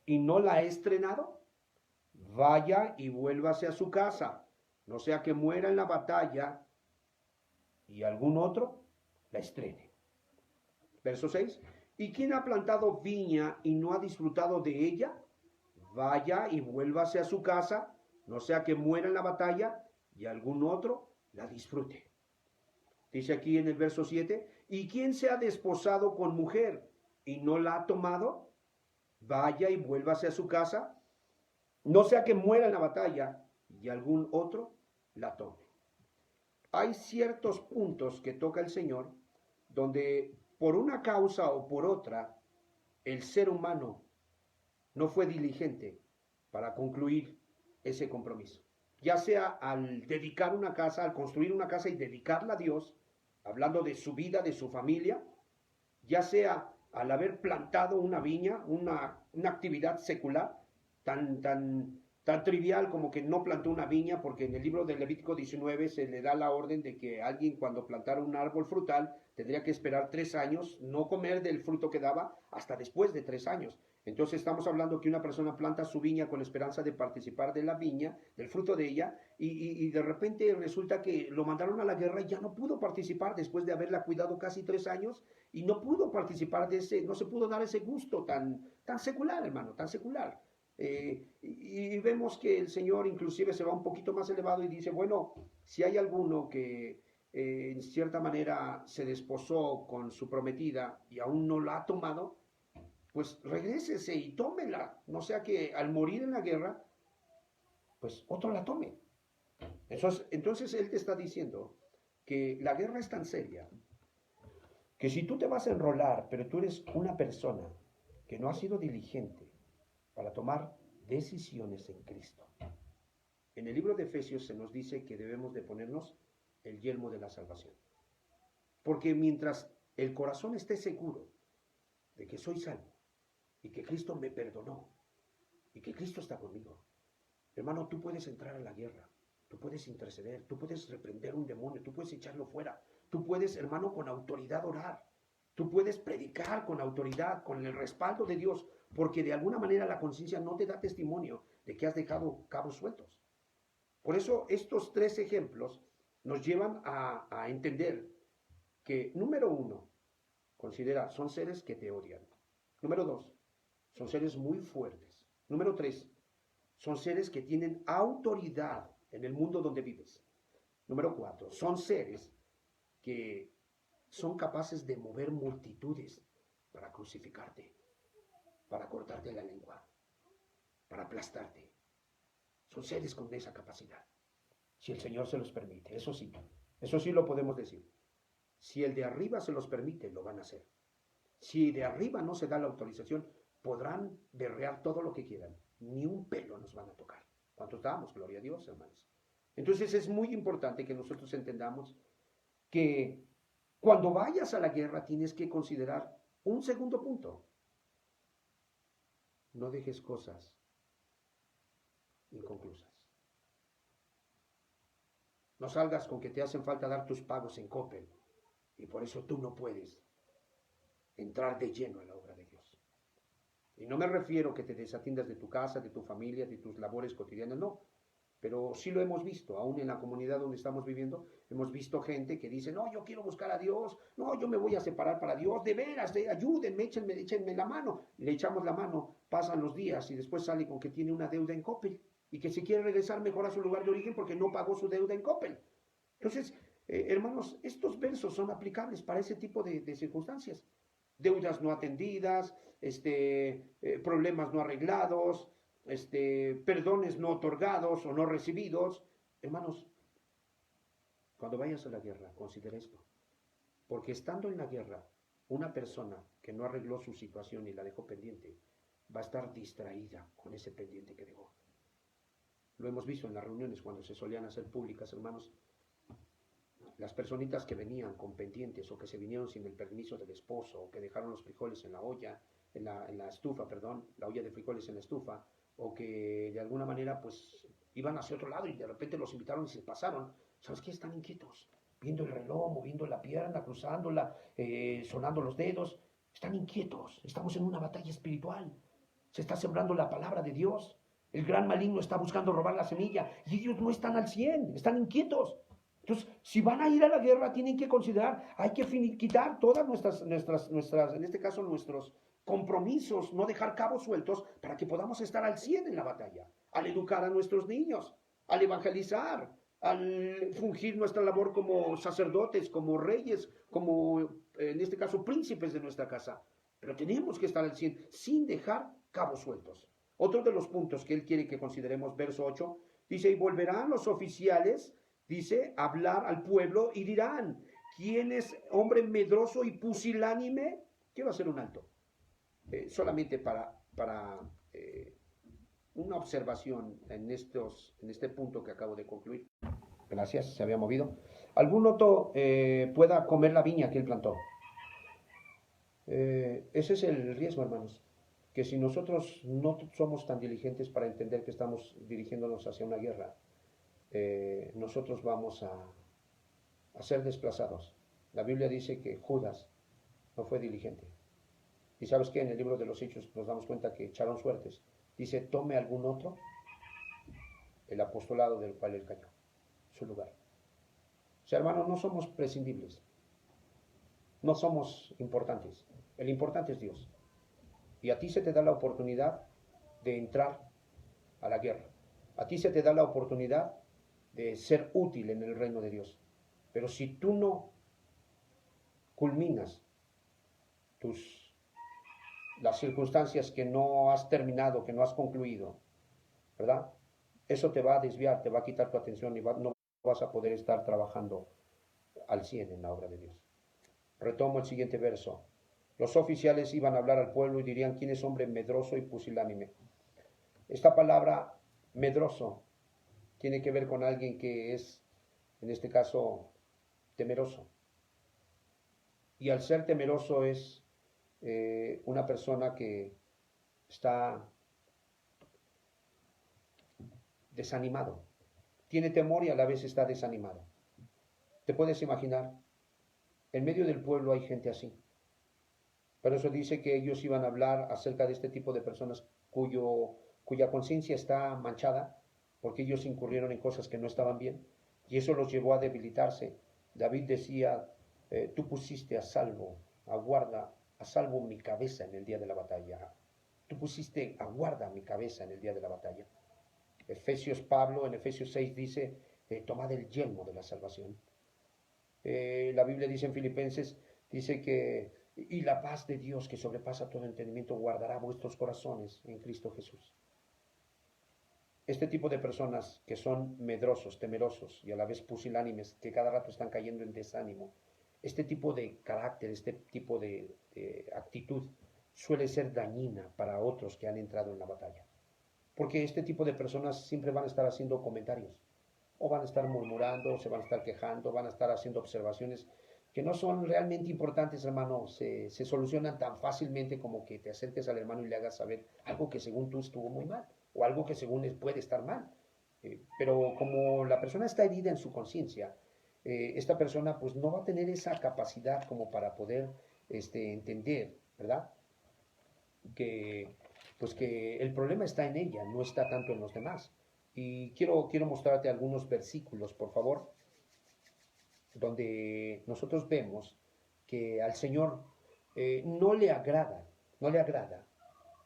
y no la ha estrenado? Vaya y vuélvase a su casa, no sea que muera en la batalla y algún otro la estrene. Verso 6. ¿Y quién ha plantado viña y no ha disfrutado de ella? Vaya y vuélvase a su casa, no sea que muera en la batalla y algún otro la disfrute. Dice aquí en el verso 7, ¿y quién se ha desposado con mujer y no la ha tomado? Vaya y vuélvase a su casa, no sea que muera en la batalla y algún otro la tome. Hay ciertos puntos que toca el Señor donde por una causa o por otra el ser humano no fue diligente para concluir ese compromiso. Ya sea al dedicar una casa, al construir una casa y dedicarla a Dios, hablando de su vida, de su familia, ya sea al haber plantado una viña, una actividad secular tan tan trivial como que no plantó una viña, porque en el libro de Levítico 19 se le da la orden de que alguien cuando plantara un árbol frutal tendría que esperar 3 años, no comer del fruto que daba hasta después de 3 años. Entonces estamos hablando que una persona planta su viña con la esperanza de participar de la viña, del fruto de ella, y de repente resulta que lo mandaron a la guerra y ya no pudo participar después de haberla cuidado casi 3 años, y no pudo participar de ese, no se pudo dar ese gusto tan secular, hermano, tan secular. Y vemos que el Señor inclusive se va un poquito más elevado y dice, bueno, si hay alguno que en cierta manera se desposó con su prometida y aún no la ha tomado, pues regrésese y tómela, no sea que al morir en la guerra, pues otro la tome. Entonces Él te está diciendo que la guerra es tan seria que si tú te vas a enrolar, pero tú eres una persona que no ha sido diligente para tomar decisiones en Cristo. En el libro de Efesios se nos dice que debemos de ponernos el yelmo de la salvación. Porque mientras el corazón esté seguro de que soy salvo y que Cristo me perdonó y que Cristo está conmigo, hermano, tú puedes entrar a la guerra, tú puedes interceder, tú puedes reprender un demonio, tú puedes echarlo fuera, tú puedes, hermano, con autoridad orar, tú puedes predicar con autoridad, con el respaldo de Dios, porque de alguna manera la conciencia no te da testimonio de que has dejado cabos sueltos. Por eso estos 3 ejemplos nos llevan a entender que, número 1, considera, son seres que te odian. Número 2, son seres muy fuertes. Número 3, son seres que tienen autoridad en el mundo donde vives. Número 4, son seres que son capaces de mover multitudes para crucificarte, para cortarte la lengua, para aplastarte. Son seres con esa capacidad, si el Señor se los permite. Eso sí lo podemos decir. Si el de arriba se los permite, lo van a hacer. Si de arriba no se da la autorización, podrán berrear todo lo que quieran. Ni un pelo nos van a tocar. ¿Cuántos damos? Gloria a Dios, hermanos. Entonces es muy importante que nosotros entendamos que cuando vayas a la guerra tienes que considerar un segundo punto. No dejes cosas inconclusas. No salgas con que te hacen falta dar tus pagos en Coppel y por eso tú no puedes entrar de lleno a la obra de Dios. Y no me refiero que te desatiendas de tu casa, de tu familia, de tus labores cotidianas, no. Pero sí lo hemos visto, aún en la comunidad donde estamos viviendo, hemos visto gente que dice, no, yo quiero buscar a Dios, no, yo me voy a separar para Dios, de veras, ayúdenme, échenme la mano. Le echamos la mano, pasan los días y después sale con que tiene una deuda en Coppel y que se quiere regresar mejor a su lugar de origen porque no pagó su deuda en Coppel. Entonces, hermanos, estos versos son aplicables para ese tipo de circunstancias. Deudas no atendidas, problemas no arreglados, perdones no otorgados o no recibidos. Hermanos, cuando vayas a la guerra, considera esto. Porque estando en la guerra, una persona que no arregló su situación y la dejó pendiente, va a estar distraída con ese pendiente que dejó. Lo hemos visto en las reuniones cuando se solían hacer públicas, hermanos. Las personitas que venían con pendientes o que se vinieron sin el permiso del esposo o que dejaron los frijoles en la olla, en la estufa, perdón, la olla de frijoles en la estufa, o que de alguna manera pues iban hacia otro lado y de repente los invitaron y se pasaron. ¿Sabes qué? Están inquietos, viendo el reloj, moviendo la pierna, cruzándola, sonando los dedos. Están inquietos, estamos en una batalla espiritual. Se está sembrando la palabra de Dios. El gran maligno está buscando robar la semilla y ellos no están al 100, están inquietos. Entonces, si van a ir a la guerra, tienen que considerar, hay que quitar todas nuestras, en este caso, nuestros compromisos, no dejar cabos sueltos para que podamos estar al 100 en la batalla, al educar a nuestros niños, al evangelizar, al fungir nuestra labor como sacerdotes, como reyes, como, en este caso, príncipes de nuestra casa. Pero tenemos que estar al 100 sin dejar cabos sueltos. Otro de los puntos que él quiere que consideremos, verso 8, dice, y volverán los oficiales, dice, hablar al pueblo y dirán, ¿quién es hombre medroso y pusilánime? Quiero hacer un alto. Solamente para una observación en este punto que acabo de concluir. Gracias, se había movido. ¿Algún otro pueda comer la viña que él plantó? Ese es el riesgo, hermanos. que si nosotros no somos tan diligentes para entender que estamos dirigiéndonos hacia una guerra, nosotros vamos a ser desplazados. La Biblia dice que Judas no fue diligente. Y sabes que en el libro de los Hechos nos damos cuenta que echaron suertes. Dice, tome algún otro el apostolado del cual él cayó, su lugar. O sea, hermanos, no somos prescindibles. No somos importantes. El importante es Dios. Y a ti se te da la oportunidad de entrar a la guerra. A ti se te da la oportunidad de ser útil en el reino de Dios. Pero si tú no culminas las circunstancias que no has terminado, que no has concluido, ¿verdad? Eso te va a desviar, te va a quitar tu atención y no vas a poder estar trabajando al 100 en la obra de Dios. Retomo el siguiente verso. Los oficiales iban a hablar al pueblo y dirían, ¿quién es hombre medroso y pusilánime? Esta palabra medroso tiene que ver con alguien que es, en este caso, temeroso. Y al ser temeroso es una persona que está desanimado. Tiene temor y a la vez está desanimado. ¿Te puedes imaginar? En medio del pueblo hay gente así. Por eso dice que ellos iban a hablar acerca de este tipo de personas cuya conciencia está manchada, porque ellos incurrieron en cosas que no estaban bien, y eso los llevó a debilitarse. David decía, tú pusiste a salvo, a salvo mi cabeza en el día de la batalla. Tú pusiste a guarda mi cabeza en el día de la batalla. Pablo en Efesios 6 dice, tomad el yelmo de la salvación. La Biblia dice en Filipenses, dice que, y la paz de Dios que sobrepasa todo entendimiento guardará vuestros corazones en Cristo Jesús. Este tipo de personas que son medrosos, temerosos y a la vez pusilánimes, que cada rato están cayendo en desánimo, este tipo de carácter, este tipo de actitud suele ser dañina para otros que han entrado en la batalla. Porque este tipo de personas siempre van a estar haciendo comentarios, o van a estar murmurando, o se van a estar quejando, van a estar haciendo observaciones que no son realmente importantes, hermano. Se solucionan tan fácilmente como que te acerques al hermano y le hagas saber algo que según tú estuvo muy mal, o algo que según él puede estar mal. Pero como la persona está herida en su conciencia, esta persona pues no va a tener esa capacidad como para poder entender, ¿verdad? Que el problema está en ella, no está tanto en los demás. Y quiero mostrarte algunos versículos, por favor, donde nosotros vemos que al Señor no le agrada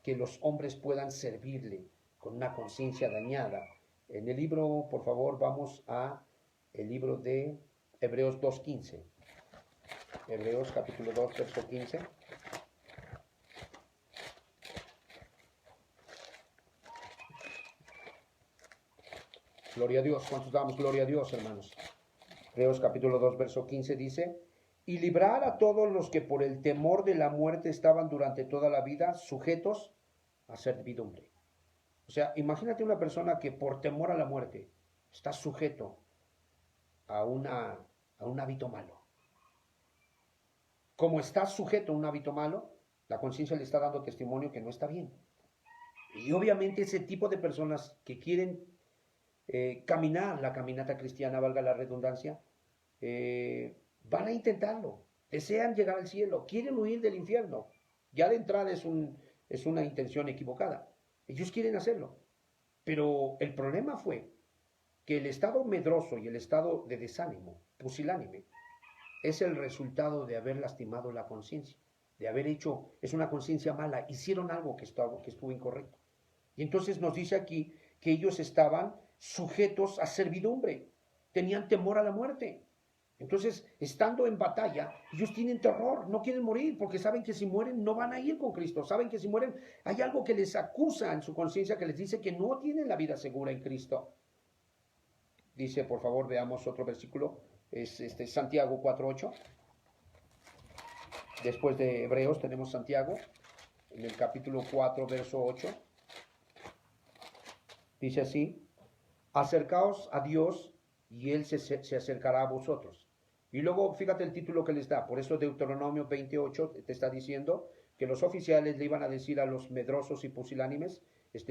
que los hombres puedan servirle con una conciencia dañada. En el libro, por favor, vamos a el libro de Hebreos 2.15. Hebreos capítulo 2, verso 15. Gloria a Dios. ¿Cuántos damos gloria a Dios, hermanos? Hebreos capítulo 2, verso 15 dice, y librar a todos los que por el temor de la muerte estaban durante toda la vida sujetos a servidumbre. O sea, imagínate una persona que por temor a la muerte está sujeto a un hábito malo. Como está sujeto a un hábito malo, la conciencia le está dando testimonio que no está bien. Y obviamente ese tipo de personas que quieren caminar la caminata cristiana, valga la redundancia, van a intentarlo, desean llegar al cielo, quieren huir del infierno. Ya de entrada es una intención equivocada. Ellos quieren hacerlo. Pero el problema fue que el estado medroso y el estado de desánimo, pusilánime, es el resultado de haber lastimado la conciencia, de haber hecho, es una conciencia mala, hicieron algo que estuvo incorrecto. Y entonces nos dice aquí que ellos estaban sujetos a servidumbre, tenían temor a la muerte. Entonces, estando en batalla, ellos tienen terror, no quieren morir, porque saben que si mueren no van a ir con Cristo, saben que si mueren hay algo que les acusa en su conciencia, que les dice que no tienen la vida segura en Cristo. Dice, por favor, veamos otro versículo, es Santiago 4:8. Después de Hebreos tenemos Santiago, en el capítulo 4, verso 8. Dice así, acercaos a Dios y Él se acercará a vosotros. Y luego fíjate el título que les da, por eso Deuteronomio 28 te está diciendo, que los oficiales le iban a decir a los medrosos y pusilánimes,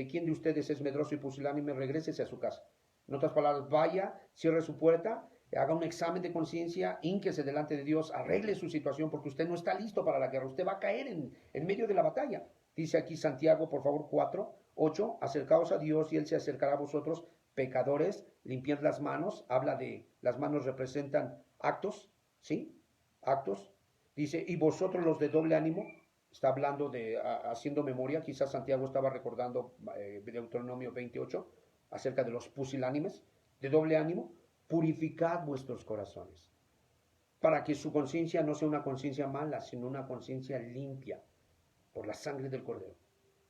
¿quién de ustedes es medroso y pusilánime? Regrésese a su casa. En otras palabras, vaya, cierre su puerta, haga un examen de conciencia, hínquese delante de Dios, arregle su situación, porque usted no está listo para la guerra, usted va a caer en medio de la batalla. Dice aquí Santiago, por favor, 4:8, acercaos a Dios y Él se acercará a vosotros, pecadores, limpiad las manos, habla de, las manos representan actos, ¿sí? Actos. Dice, y vosotros los de doble ánimo, está hablando de, haciendo memoria, quizás Santiago estaba recordando Deuteronomio 28, acerca de los pusilánimes, de doble ánimo, purificad vuestros corazones, para que su conciencia no sea una conciencia mala, sino una conciencia limpia, por la sangre del Cordero.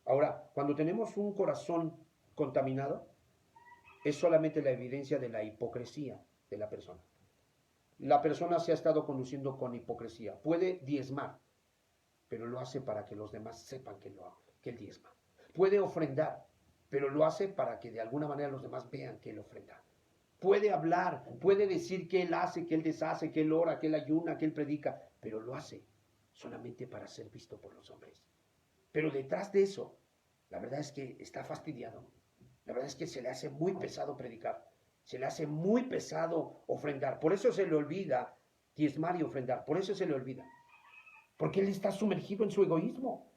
Ahora, cuando tenemos un corazón contaminado, es solamente la evidencia de la hipocresía de la persona. La persona se ha estado conduciendo con hipocresía. Puede diezmar, pero lo hace para que los demás sepan que él diezma. Puede ofrendar, pero lo hace para que de alguna manera los demás vean que él ofrenda. Puede hablar, puede decir que él hace, que él deshace, que él ora, que él ayuna, que él predica, pero lo hace solamente para ser visto por los hombres. Pero detrás de eso, la verdad es que está fastidiado. La verdad es que se le hace muy pesado predicar. Se le hace muy pesado ofrendar. Por eso se le olvida diezmar y ofrendar. Por eso se le olvida. Porque él está sumergido en su egoísmo.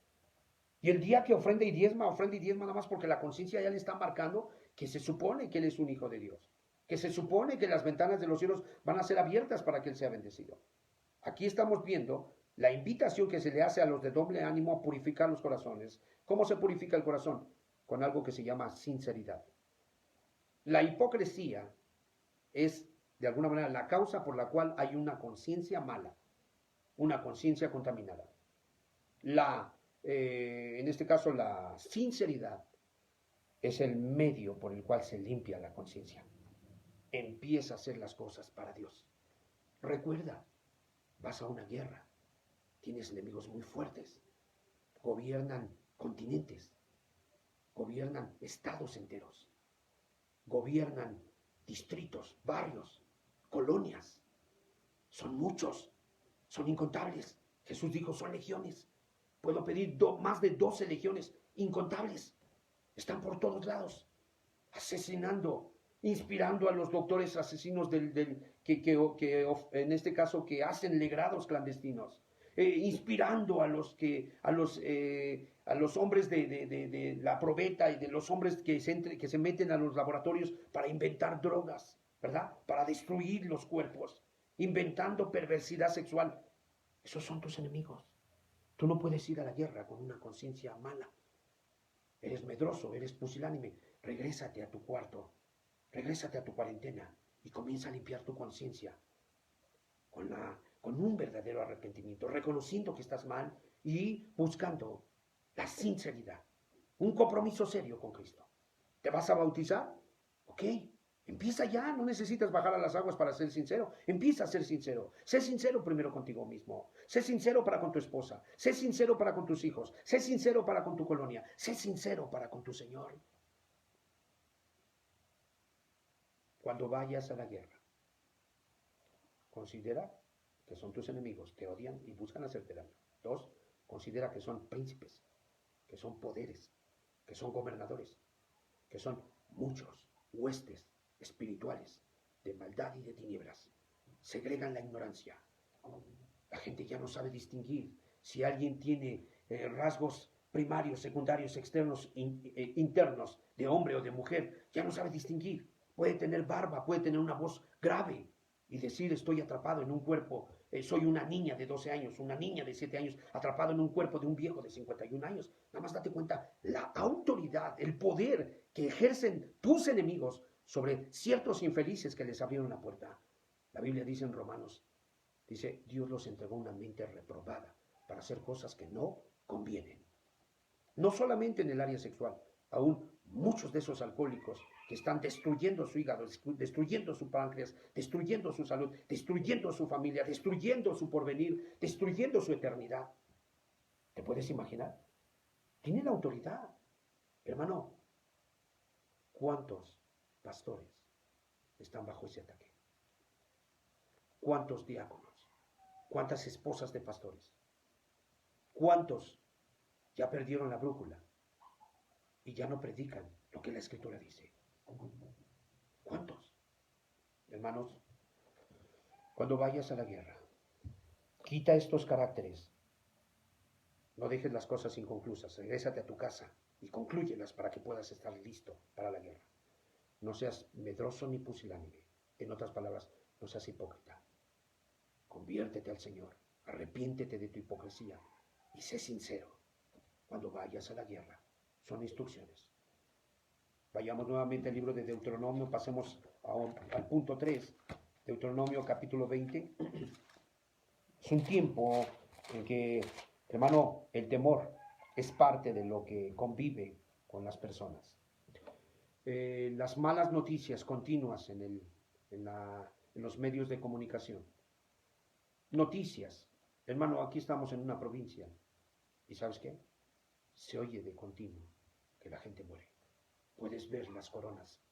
Y el día que ofrenda y diezma nada más porque la conciencia ya le está marcando que se supone que él es un hijo de Dios. Que se supone que las ventanas de los cielos van a ser abiertas para que él sea bendecido. Aquí estamos viendo la invitación que se le hace a los de doble ánimo a purificar los corazones. ¿Cómo se purifica el corazón? Con algo que se llama sinceridad. La hipocresía es, de alguna manera, la causa por la cual hay una conciencia mala, una conciencia contaminada. En este caso, la sinceridad es el medio por el cual se limpia la conciencia. Empieza a hacer las cosas para Dios. Recuerda, vas a una guerra, tienes enemigos muy fuertes, gobiernan continentes, gobiernan estados enteros, gobiernan distritos, barrios, colonias. Son muchos, son incontables. Jesús dijo, son legiones. Puedo pedir más de 12 legiones, incontables. Están por todos lados, asesinando, inspirando a los doctores asesinos que en este caso que hacen legrados clandestinos, inspirando a los hombres de la probeta y de los hombres que se meten a los laboratorios para inventar drogas, ¿verdad? Para destruir los cuerpos, inventando perversidad sexual. Esos son tus enemigos. Tú no puedes ir a la guerra con una conciencia mala. Eres medroso, eres pusilánime. Regrésate a tu cuarto, regrésate a tu cuarentena y comienza a limpiar tu conciencia con un verdadero arrepentimiento, reconociendo que estás mal y buscando la sinceridad, un compromiso serio con Cristo. ¿Te vas a bautizar? Ok, empieza ya, no necesitas bajar a las aguas para ser sincero, empieza a ser sincero. Sé sincero primero contigo mismo, sé sincero para con tu esposa, sé sincero para con tus hijos, sé sincero para con tu colonia, sé sincero para con tu Señor. Cuando vayas a la guerra, considera que son tus enemigos, te odian y buscan hacerte daño. 2, considera que son príncipes, que son poderes, que son gobernadores, que son muchos huestes espirituales de maldad y de tinieblas. Segregan la ignorancia. La gente ya no sabe distinguir si alguien tiene rasgos primarios, secundarios, externos, internos, de hombre o de mujer. Ya no sabe distinguir. Puede tener barba, puede tener una voz grave y decir estoy atrapado en un cuerpo, soy una niña de 12 años, una niña de 7 años, atrapado en un cuerpo de un viejo de 51 años. Nada más date cuenta la autoridad, el poder que ejercen tus enemigos sobre ciertos infelices que les abrieron la puerta. La Biblia dice en Romanos, dice, Dios los entregó una mente reprobada para hacer cosas que no convienen. No solamente en el área sexual, aún muchos de esos alcohólicos que están destruyendo su hígado, destruyendo su páncreas, destruyendo su salud, destruyendo su familia, destruyendo su porvenir, destruyendo su eternidad. ¿Te puedes imaginar? Tienen la autoridad. Hermano, ¿cuántos pastores están bajo ese ataque? ¿Cuántos diáconos? ¿Cuántas esposas de pastores? ¿Cuántos ya perdieron la brújula y ya no predican lo que la Escritura dice. ¿Cuántos? Hermanos, cuando vayas a la guerra, quita estos caracteres. No dejes las cosas inconclusas. Regrésate a tu casa y conclúyelas para que puedas estar listo para la guerra. No seas medroso ni pusilánime. En otras palabras, no seas hipócrita. Conviértete al Señor. Arrepiéntete de tu hipocresía y sé sincero cuando vayas a la guerra. Son instrucciones. Vayamos nuevamente al libro de Deuteronomio, pasemos al punto 3, Deuteronomio capítulo 20. Es un tiempo en que, hermano, el temor es parte de lo que convive con las personas. Las malas noticias continuas en los medios de comunicación. Noticias. Hermano, aquí estamos en una provincia. ¿Y sabes qué? Se oye de continuo que la gente muere. Puedes ver las coronas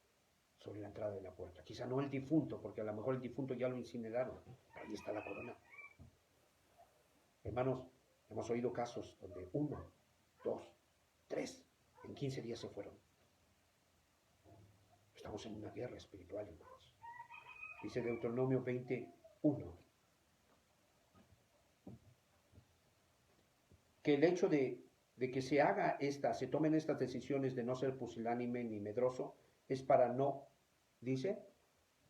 sobre la entrada de la puerta. Quizá no el difunto, porque a lo mejor el difunto ya lo incineraron. Ahí está la corona. Hermanos, hemos oído casos donde 1, 2, 3, en 15 días se fueron. Estamos en una guerra espiritual, hermanos. Dice Deuteronomio 21. Que el hecho de que se tomen estas decisiones de no ser pusilánime ni medroso, es para no, dice,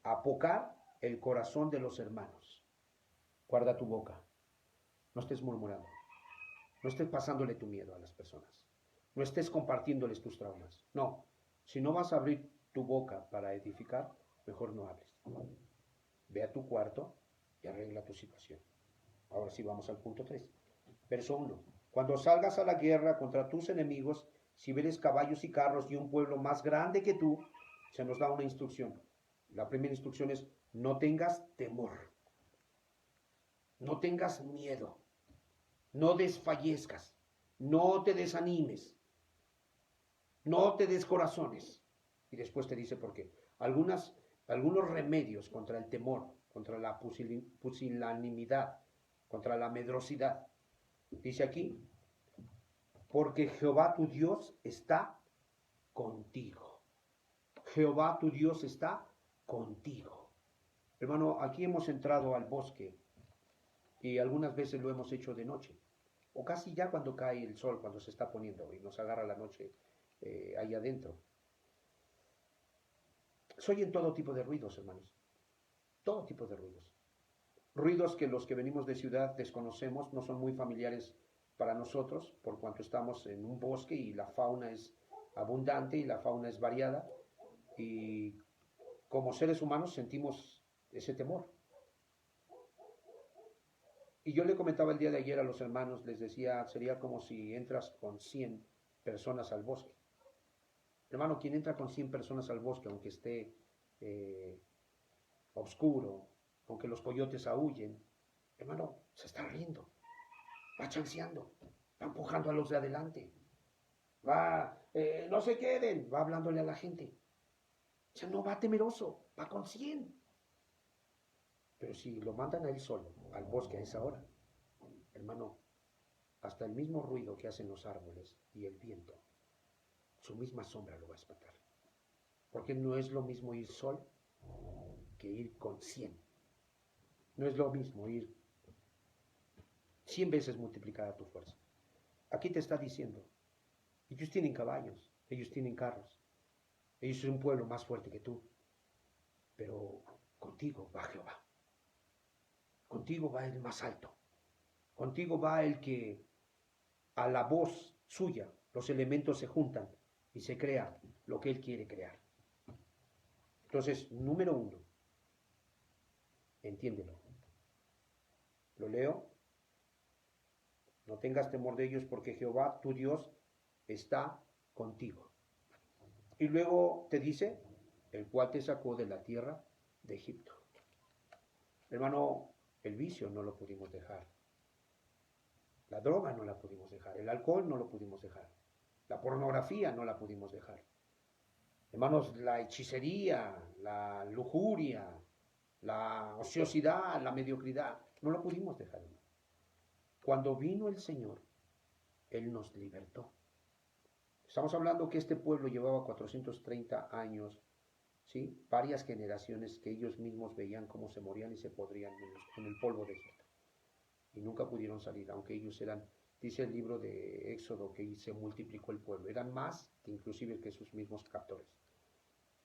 apocar el corazón de los hermanos. Guarda tu boca. No estés murmurando. No estés pasándole tu miedo a las personas. No estés compartiéndoles tus traumas. No. Si no vas a abrir tu boca para edificar, mejor no hables. Ve a tu cuarto y arregla tu situación. Ahora sí vamos al punto 3. Verso 1. Cuando salgas a la guerra contra tus enemigos, si vieres caballos y carros y un pueblo más grande que tú, se nos da una instrucción. La primera instrucción es: no tengas temor. No tengas miedo. No desfallezcas. No te desanimes. No te descorazones. Y después te dice por qué. Algunos remedios contra el temor, contra la pusilanimidad, contra la medrosidad. Dice aquí: porque Jehová tu Dios está contigo. Jehová tu Dios está contigo. Hermano, aquí hemos entrado al bosque y algunas veces lo hemos hecho de noche, o casi ya cuando cae el sol, cuando se está poniendo y nos agarra la noche ahí adentro. Se oyen todo tipo de ruidos, hermanos, todo tipo de ruidos. Ruidos que los que venimos de ciudad desconocemos, no son muy familiares para nosotros, por cuanto estamos en un bosque y la fauna es abundante y la fauna es variada, y como seres humanos sentimos ese temor. Y yo le comentaba el día de ayer a los hermanos, les decía, sería como si entras con 100 personas al bosque. Hermano, quien entra con 100 personas al bosque, aunque esté oscuro, aunque los coyotes aúllen, hermano, se está riendo, va chanceando, va empujando a los de adelante, no se queden, va hablándole a la gente. O sea, no va temeroso, va con 100. Pero si lo mandan a él solo, al bosque a esa hora, hermano, hasta el mismo ruido que hacen los árboles y el viento, su misma sombra lo va a espantar. Porque no es lo mismo ir solo que ir con 100. No es lo mismo ir 100 veces multiplicada tu fuerza. Aquí te está diciendo, ellos tienen caballos, ellos tienen carros, ellos son un pueblo más fuerte que tú, pero contigo va Jehová. Contigo va el más alto. Contigo va el que a la voz suya los elementos se juntan y se crea lo que él quiere crear. Entonces, número 1, entiéndelo. Lo leo. No tengas temor de ellos, porque Jehová, tu Dios, está contigo. Y luego te dice, el cual te sacó de la tierra de Egipto. Hermano, el vicio no lo pudimos dejar. La droga no la pudimos dejar. El alcohol no lo pudimos dejar. La pornografía no la pudimos dejar. Hermanos, la hechicería, la lujuria, la ociosidad, la mediocridad, no la pudimos dejar. Cuando vino el Señor Él nos libertó. Estamos hablando que este pueblo llevaba 430 años, ¿sí? Varias generaciones que ellos mismos veían cómo se morían y se podrían en el polvo desierto. Y nunca pudieron salir, aunque ellos eran, dice el libro de Éxodo, que se multiplicó el pueblo. Eran más que inclusive que sus mismos captores.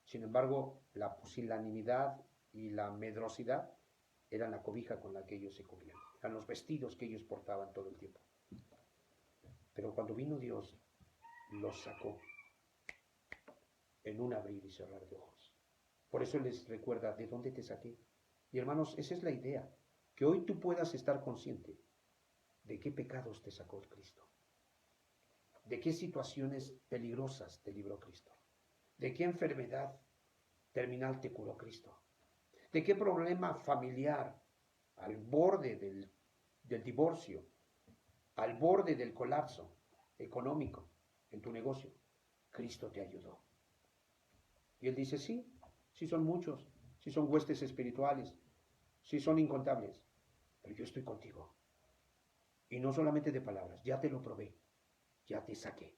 Sin embargo, la pusilanimidad y la medrosidad eran la cobija con la que ellos se cubrían. Eran los vestidos que ellos portaban todo el tiempo. Pero cuando vino Dios, los sacó en un abrir y cerrar de ojos. Por eso les recuerda, ¿de dónde te saqué? Y hermanos, esa es la idea, que hoy tú puedas estar consciente de qué pecados te sacó el Cristo, de qué situaciones peligrosas te libró Cristo, de qué enfermedad terminal te curó Cristo, de qué problema familiar al borde del divorcio, al borde del colapso económico en tu negocio, Cristo te ayudó. Y él dice, sí, sí son muchos, sí son huestes espirituales, sí son incontables, pero yo estoy contigo. Y no solamente de palabras, ya te lo probé, ya te saqué.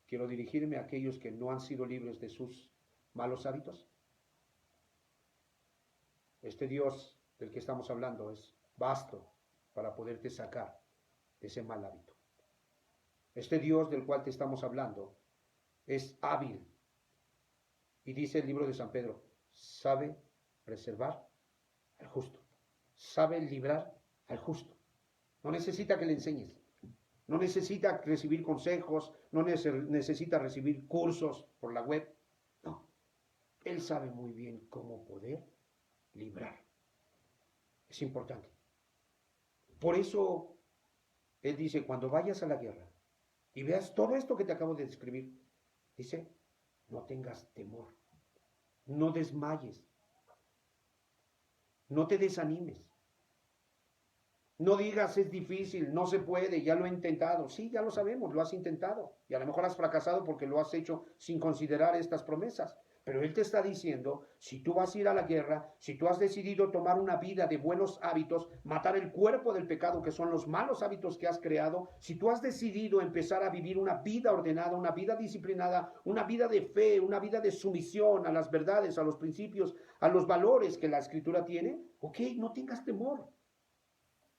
Quiero dirigirme a aquellos que no han sido libres de sus malos hábitos. Este Dios del que estamos hablando es vasto para poderte sacar de ese mal hábito. Este Dios del cual te estamos hablando es hábil. Y dice el libro de San Pedro, sabe preservar al justo, sabe librar al justo. No necesita que le enseñes, no necesita recibir consejos, no necesita recibir cursos por la web. No, Él sabe muy bien cómo poder librar. Es importante. Por eso Él dice, cuando vayas a la guerra y veas todo esto que te acabo de describir, dice, no tengas temor, no desmayes, no te desanimes. No digas es difícil, no se puede, ya lo he intentado. Sí, ya lo sabemos, lo has intentado. Y a lo mejor has fracasado porque lo has hecho sin considerar estas promesas. Pero Él te está diciendo, si tú vas a ir a la guerra, si tú has decidido tomar una vida de buenos hábitos, matar el cuerpo del pecado, que son los malos hábitos que has creado, si tú has decidido empezar a vivir una vida ordenada, una vida disciplinada, una vida de fe, una vida de sumisión a las verdades, a los principios, a los valores que la Escritura tiene, ok, no tengas temor.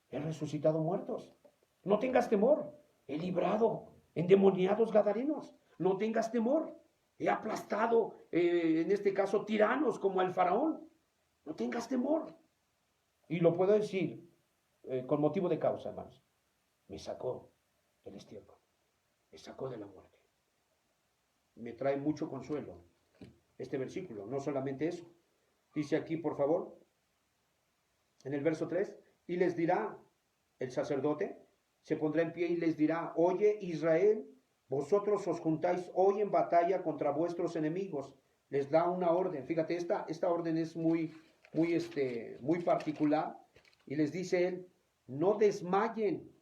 He resucitado muertos. No tengas temor. He librado endemoniados gadarenos. No tengas temor. He aplastado, en este caso, tiranos como el faraón. No tengas temor. Y lo puedo decir con motivo de causa, hermanos. Me sacó del estiércol. Me sacó de la muerte. Me trae mucho consuelo este versículo. No solamente eso. Dice aquí, por favor, en el verso 3, y les dirá el sacerdote, se pondrá en pie y les dirá, oye Israel, vosotros os juntáis hoy en batalla contra vuestros enemigos. Les da una orden. Fíjate, esta orden es muy particular. Y les dice él, no desmayen.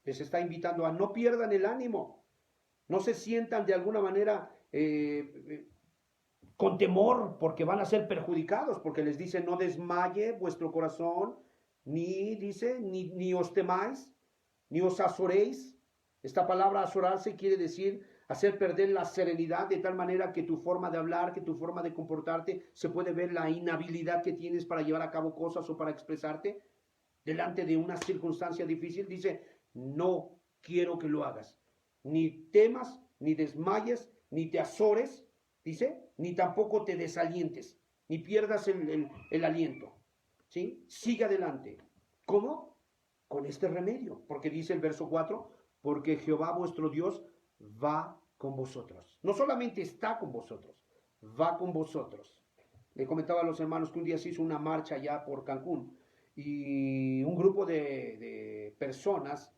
Les está invitando a no pierdan el ánimo. No se sientan de alguna manera con temor porque van a ser perjudicados, porque les dice, no desmaye vuestro corazón, ni os temáis, ni os azoréis. Esta palabra azorarse quiere decir hacer perder la serenidad de tal manera que tu forma de hablar, que tu forma de comportarte, se puede ver la inhabilidad que tienes para llevar a cabo cosas o para expresarte delante de una circunstancia difícil. Dice, no quiero que lo hagas. Ni temas, ni desmayes, ni te azores, dice, ni tampoco te desalientes, ni pierdas el aliento. ¿Sí? Sigue adelante. ¿Cómo? Con este remedio, porque dice el verso 4, porque Jehová vuestro Dios va con vosotros. No solamente está con vosotros, va con vosotros. Le comentaba a los hermanos que un día se hizo una marcha allá por Cancún y un grupo de personas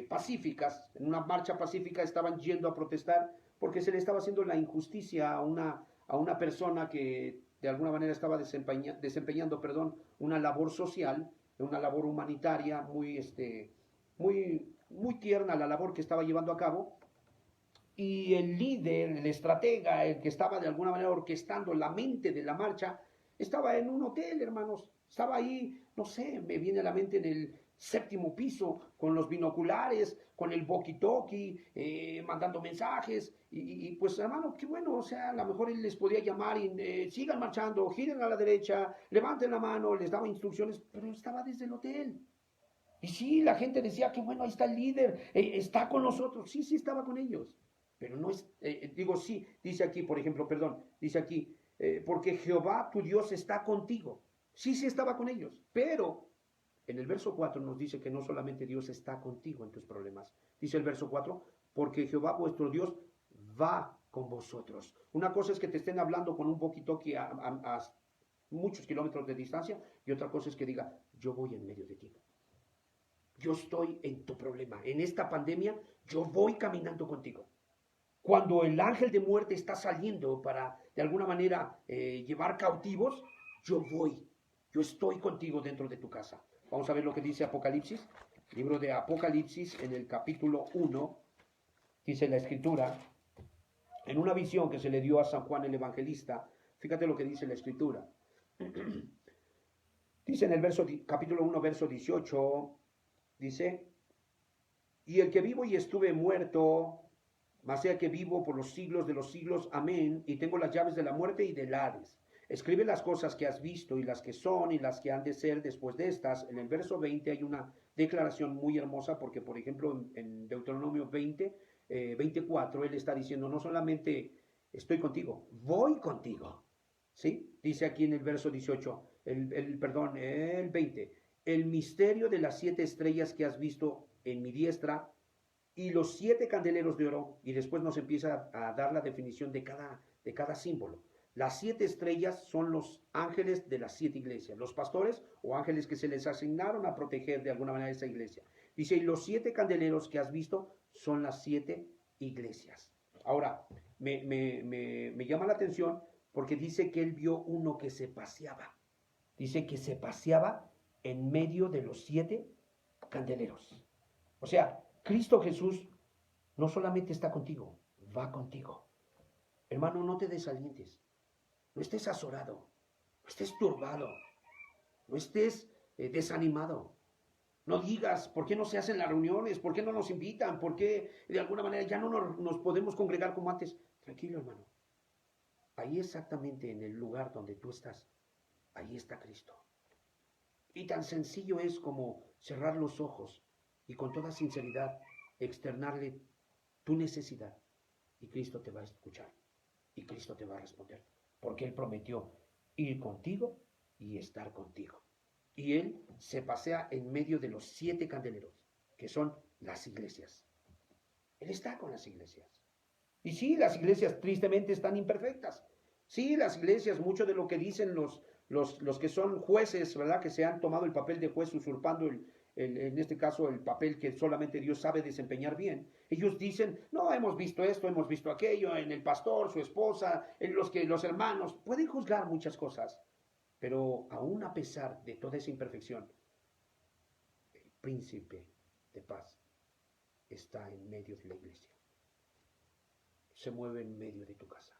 pacíficas, en una marcha pacífica estaban yendo a protestar porque se le estaba haciendo la injusticia a una persona que de alguna manera estaba desempeñando una labor social, una labor humanitaria muy tierna la labor que estaba llevando a cabo. Y el líder, el estratega, el que estaba de alguna manera orquestando la mente de la marcha, estaba en un hotel, hermanos. Estaba ahí, no sé, me viene a la mente séptimo piso, con los binoculares, con el walkie-talkie, mandando mensajes, pues hermano, qué bueno, o sea, a lo mejor él les podía llamar y sigan marchando, giren a la derecha, levanten la mano, les daba instrucciones, pero estaba desde el hotel. Y sí, la gente decía que bueno, ahí está el líder, está con nosotros. Sí, sí, estaba con ellos. Pero no es, digo, sí, dice aquí, por ejemplo, perdón, dice aquí, porque Jehová tu Dios está contigo. Sí, sí, estaba con ellos. Pero en el verso 4 nos dice que no solamente Dios está contigo en tus problemas. Dice el verso 4, porque Jehová vuestro Dios va con vosotros. Una cosa es que te estén hablando con un poquito que a muchos kilómetros de distancia y otra cosa es que diga, yo voy en medio de ti. Yo estoy en tu problema. En esta pandemia, yo voy caminando contigo. Cuando el ángel de muerte está saliendo para, de alguna manera, llevar cautivos, yo voy. Yo estoy contigo dentro de tu casa. Vamos a ver lo que dice Apocalipsis. Libro de Apocalipsis, en el capítulo 1, dice la escritura, en una visión que se le dio a San Juan el Evangelista, fíjate lo que dice la escritura. Dice en el capítulo 1, verso 18, dice, y el que vivo y estuve muerto, mas sea que vivo por los siglos de los siglos, amén, y tengo las llaves de la muerte y del Hades. Escribe las cosas que has visto y las que son y las que han de ser después de estas. En el verso 20 hay una declaración muy hermosa porque, por ejemplo, en Deuteronomio 20, 24, él está diciendo, no solamente estoy contigo, voy contigo. ¿Sí? Dice aquí en el verso 18, el 20, el misterio de las 7 estrellas que has visto en mi diestra y los 7 candeleros de oro, y después nos empieza a dar la definición de cada símbolo. Las 7 estrellas son los ángeles de las 7 iglesias, los pastores o ángeles que se les asignaron a proteger de alguna manera esa iglesia. Dice, y los 7 candeleros que has visto son las 7 iglesias. Ahora, me llama la atención porque dice que él vio uno que se paseaba. Dice que se paseaba en medio de los 7 candeleros. O sea, Cristo Jesús no solamente está contigo, va contigo. Hermano, no te desalientes, no estés azorado, no estés turbado, no estés desanimado. No digas, ¿por qué no se hacen las reuniones? ¿Por qué no nos invitan? ¿Por qué de alguna manera ya no nos podemos congregar como antes? Tranquilo, hermano. Ahí exactamente en el lugar donde tú estás, ahí está Cristo. Y tan sencillo es como cerrar los ojos y con toda sinceridad externarle tu necesidad y Cristo te va a escuchar y Cristo te va a responder, porque Él prometió ir contigo y estar contigo. Y Él se pasea en medio de los 7 candeleros, que son las iglesias. Él está con las iglesias. Y sí, las iglesias tristemente están imperfectas. Sí, las iglesias, mucho de lo que dicen los que son jueces, ¿verdad? Que se han tomado el papel de juez usurpando en este caso el papel que solamente Dios sabe desempeñar bien. Ellos dicen, no, hemos visto esto, hemos visto aquello, en el pastor, su esposa, en los hermanos. Pueden juzgar muchas cosas, pero aún a pesar de toda esa imperfección, el príncipe de paz está en medio de la iglesia. Se mueve en medio de tu casa.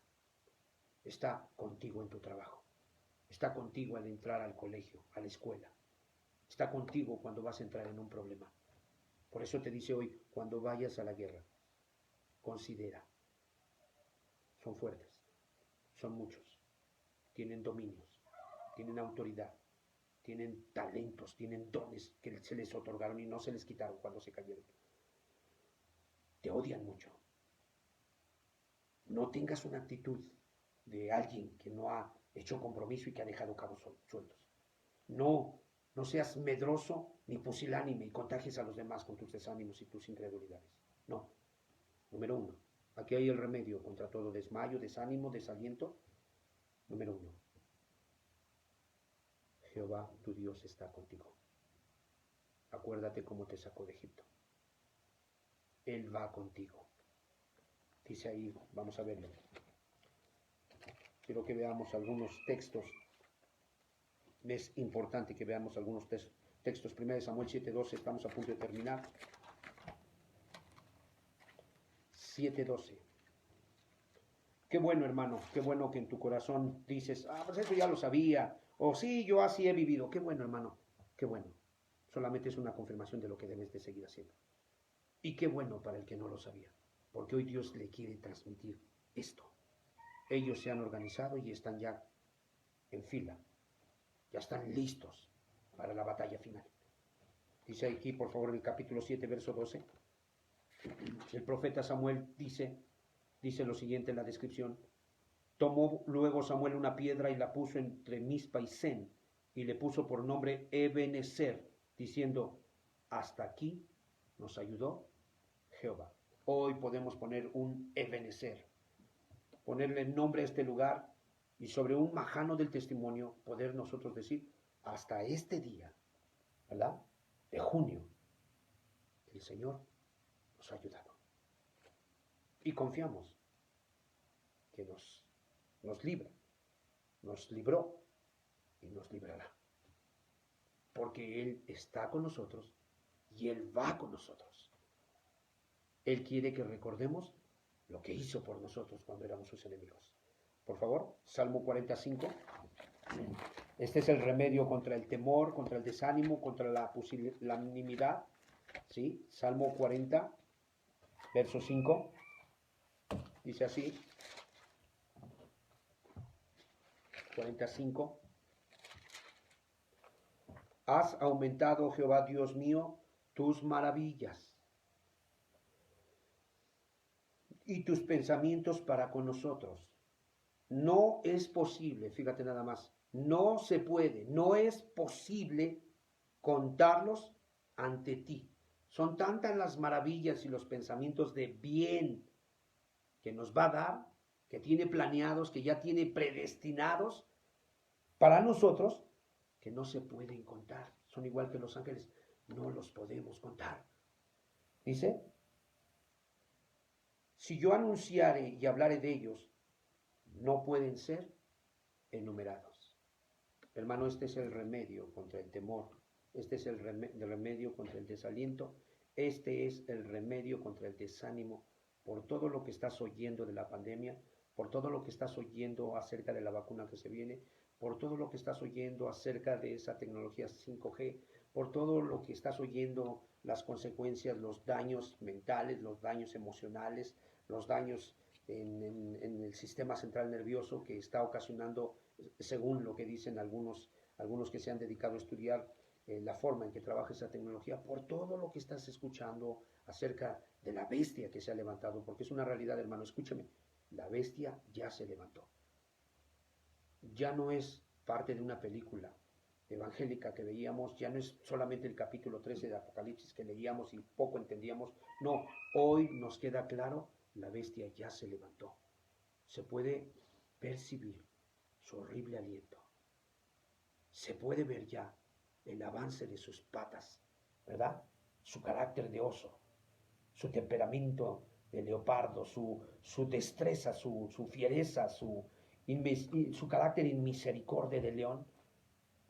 Está contigo en tu trabajo. Está contigo al entrar al colegio, a la escuela. Está contigo cuando vas a entrar en un problema. Por eso te dice hoy, cuando vayas a la guerra, considera. Son fuertes, son muchos, tienen dominios, tienen autoridad, tienen talentos, tienen dones que se les otorgaron y no se les quitaron cuando se cayeron. Te odian mucho. No tengas una actitud de alguien que no ha hecho compromiso y que ha dejado cabos sueltos. No seas medroso ni pusilánime y contagies a los demás con tus desánimos y tus incredulidades. No. Número 1. Aquí hay el remedio contra todo desmayo, desánimo, desaliento. Número 1. Jehová tu Dios está contigo. Acuérdate cómo te sacó de Egipto. Él va contigo. Dice ahí, vamos a verlo. Quiero que veamos algunos textos. Es importante que veamos algunos textos. 1 Samuel 7:12, estamos a punto de terminar. 7:12. Qué bueno, hermano, qué bueno que en tu corazón dices, pues eso ya lo sabía, o sí, yo así he vivido. Qué bueno, hermano, qué bueno. Solamente es una confirmación de lo que debes de seguir haciendo. Y qué bueno para el que no lo sabía, porque hoy Dios le quiere transmitir esto. Ellos se han organizado y están ya en fila, ya están listos para la batalla final. Dice aquí, por favor, en el capítulo 7, verso 12, el profeta Samuel dice lo siguiente en la descripción: tomó luego Samuel una piedra y la puso entre Mizpa y Sen, y le puso por nombre Ebenezer, diciendo, hasta aquí nos ayudó Jehová. Hoy podemos poner un Ebenezer, ponerle nombre a este lugar, y sobre un majano del testimonio poder nosotros decir, hasta este día, ¿verdad?, de junio, el Señor nos ha ayudado. Y confiamos que nos libra, nos libró y nos librará. Porque Él está con nosotros y Él va con nosotros. Él quiere que recordemos lo que hizo por nosotros cuando éramos sus enemigos. Por favor, Salmo 45. Este es el remedio contra el temor, contra el desánimo, contra la pusilanimidad. ¿Sí? Salmo 40, verso 5. Dice así. 45. Has aumentado, Jehová Dios mío, tus maravillas y tus pensamientos para con nosotros. No es posible, fíjate nada más, no se puede, no es posible contarlos ante ti. Son tantas las maravillas y los pensamientos de bien que nos va a dar, que tiene planeados, que ya tiene predestinados para nosotros, que no se pueden contar. Son igual que los ángeles, no los podemos contar. Dice, si yo anunciare y hablare de ellos, no pueden ser enumerados. Hermano, este es el remedio contra el temor, este es el remedio contra el desaliento, este es el remedio contra el desánimo por todo lo que estás oyendo de la pandemia, por todo lo que estás oyendo acerca de la vacuna que se viene, por todo lo que estás oyendo acerca de esa tecnología 5G, por todo lo que estás oyendo, las consecuencias, los daños mentales, los daños emocionales, los daños en el sistema central nervioso que está ocasionando, según lo que dicen algunos que se han dedicado a estudiar la forma en que trabaja esa tecnología, por todo lo que estás escuchando acerca de la bestia que se ha levantado, porque es una realidad, hermano, escúchame, la bestia ya se levantó. Ya no es parte de una película evangélica que veíamos, ya no es solamente el capítulo 13 de Apocalipsis que leíamos y poco entendíamos, no, hoy nos queda claro, la bestia ya se levantó. Se puede percibir su horrible aliento. Se puede ver ya el avance de sus patas, ¿verdad? Su carácter de oso, su temperamento de leopardo, su destreza, su fiereza, su carácter inmisericordia de león,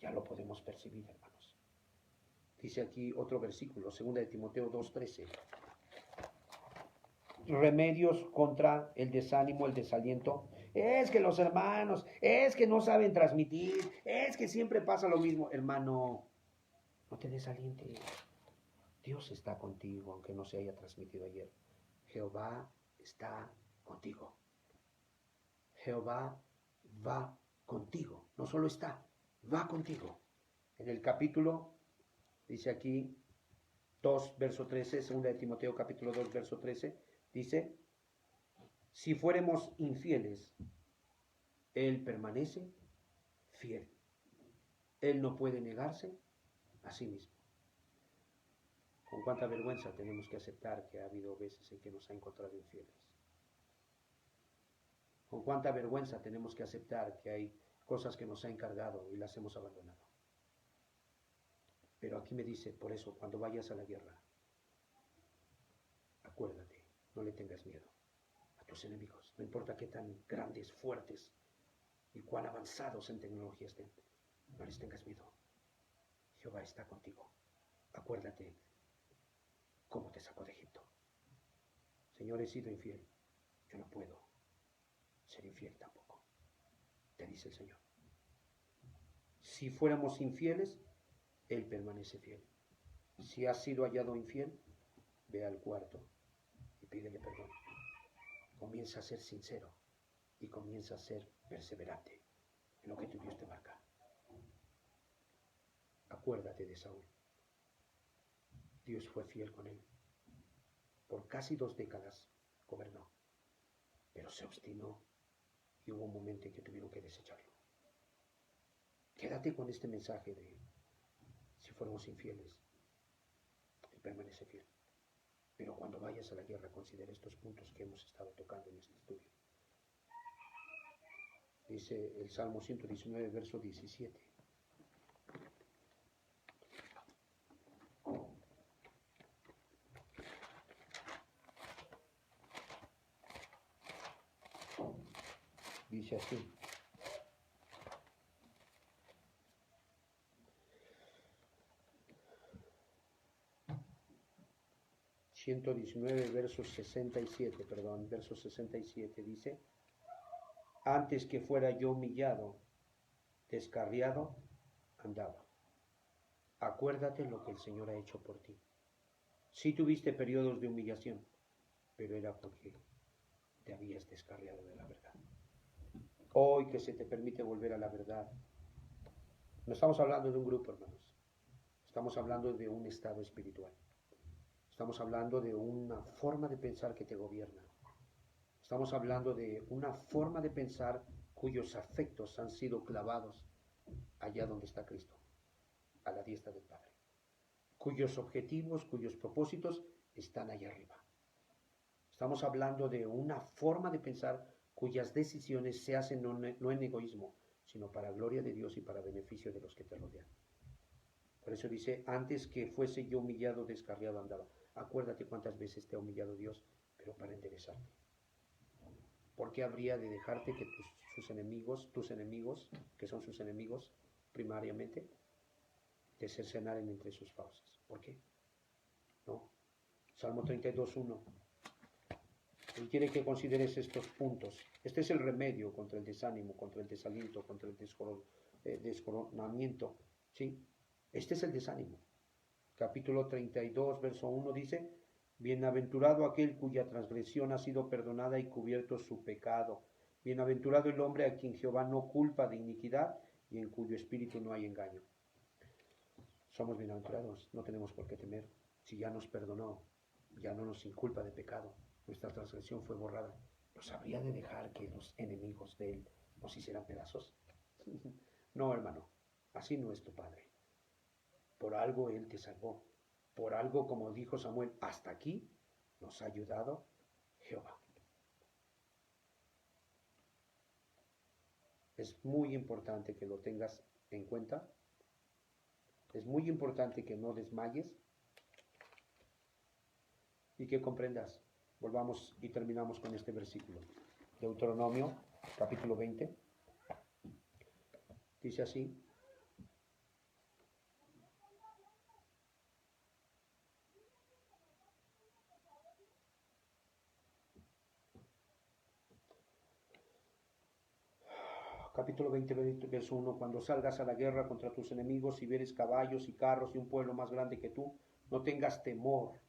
ya lo podemos percibir, hermanos. Dice aquí otro versículo, 2 de Timoteo 2:13. Remedios contra el desánimo, el desaliento. Es que los hermanos, es que no saben transmitir, es que siempre pasa lo mismo. Hermano, no te desalientes. Dios está contigo, aunque no se haya transmitido ayer. Jehová está contigo. Jehová va contigo. No solo está, va contigo. En el capítulo, dice aquí, 2, verso 13, 2 de Timoteo capítulo 2, verso 13, dice, si fuéramos infieles, Él permanece fiel. Él no puede negarse a sí mismo. Con cuánta vergüenza tenemos que aceptar que ha habido veces en que nos ha encontrado infieles. Con cuánta vergüenza tenemos que aceptar que hay cosas que nos ha encargado y las hemos abandonado. Pero aquí me dice, por eso, cuando vayas a la guerra, acuérdate, no le tengas miedo a tus enemigos. No importa qué tan grandes, fuertes y cuán avanzados en tecnología estén. No les tengas miedo. Jehová está contigo. Acuérdate cómo te sacó de Egipto. Señor, he sido infiel. Yo no puedo ser infiel tampoco, te dice el Señor. Si fuéramos infieles, Él permanece fiel. Si has sido hallado infiel, ve al cuarto y pídele perdón. Comienza a ser sincero y comienza a ser perseverante en lo que tu Dios te marca. Acuérdate de Saúl. Dios fue fiel con él. Por casi 2 décadas gobernó, pero se obstinó y hubo un momento en que tuvieron que desecharlo. Quédate con este mensaje de si fuéramos infieles, Él permanece fiel. Pero cuando vayas a la guerra, considera estos puntos que hemos estado tocando en este estudio. Dice el Salmo 119, verso 17. Dice así. Verso 67, verso 67 dice, antes que fuera yo humillado, descarriado, andaba. Acuérdate lo que el Señor ha hecho por ti. Sí tuviste periodos de humillación, pero era porque te habías descarriado de la verdad. Hoy que se te permite volver a la verdad, no estamos hablando de un grupo, hermanos. Estamos hablando de un estado espiritual. Estamos hablando de una forma de pensar que te gobierna. Estamos hablando de una forma de pensar cuyos afectos han sido clavados allá donde está Cristo, a la diestra del Padre. Cuyos objetivos, cuyos propósitos están allá arriba. Estamos hablando de una forma de pensar cuyas decisiones se hacen no en egoísmo, sino para gloria de Dios y para beneficio de los que te rodean. Por eso dice, antes que fuese yo humillado, descarriado andaba. Acuérdate cuántas veces te ha humillado Dios, pero para enderezarte. ¿Por qué habría de dejarte que tus enemigos, que son sus enemigos primariamente, te cercenaren entre sus fauces? ¿Por qué? ¿No? Salmo 32:1. Él quiere que consideres estos puntos. Este es el remedio contra el desánimo, contra el desaliento, contra el descoronamiento. ¿Sí? Este es el desánimo. Capítulo 32, verso 1 dice, bienaventurado aquel cuya transgresión ha sido perdonada y cubierto su pecado. Bienaventurado el hombre a quien Jehová no culpa de iniquidad y en cuyo espíritu no hay engaño. Somos bienaventurados, no tenemos por qué temer. Si ya nos perdonó, ya no nos inculpa de pecado. Nuestra transgresión fue borrada. ¿Nos habría de dejar que los enemigos de Él nos hicieran pedazos? No, hermano, así no es tu Padre. Por algo Él te salvó. Por algo, como dijo Samuel, hasta aquí nos ha ayudado Jehová. Es muy importante que lo tengas en cuenta. Es muy importante que no desmayes y que comprendas. Volvamos y terminamos con este versículo. Deuteronomio, capítulo 20. Dice así. Capítulo 20, verso 1. Cuando salgas a la guerra contra tus enemigos y vieres caballos y carros y un pueblo más grande que tú, no tengas temor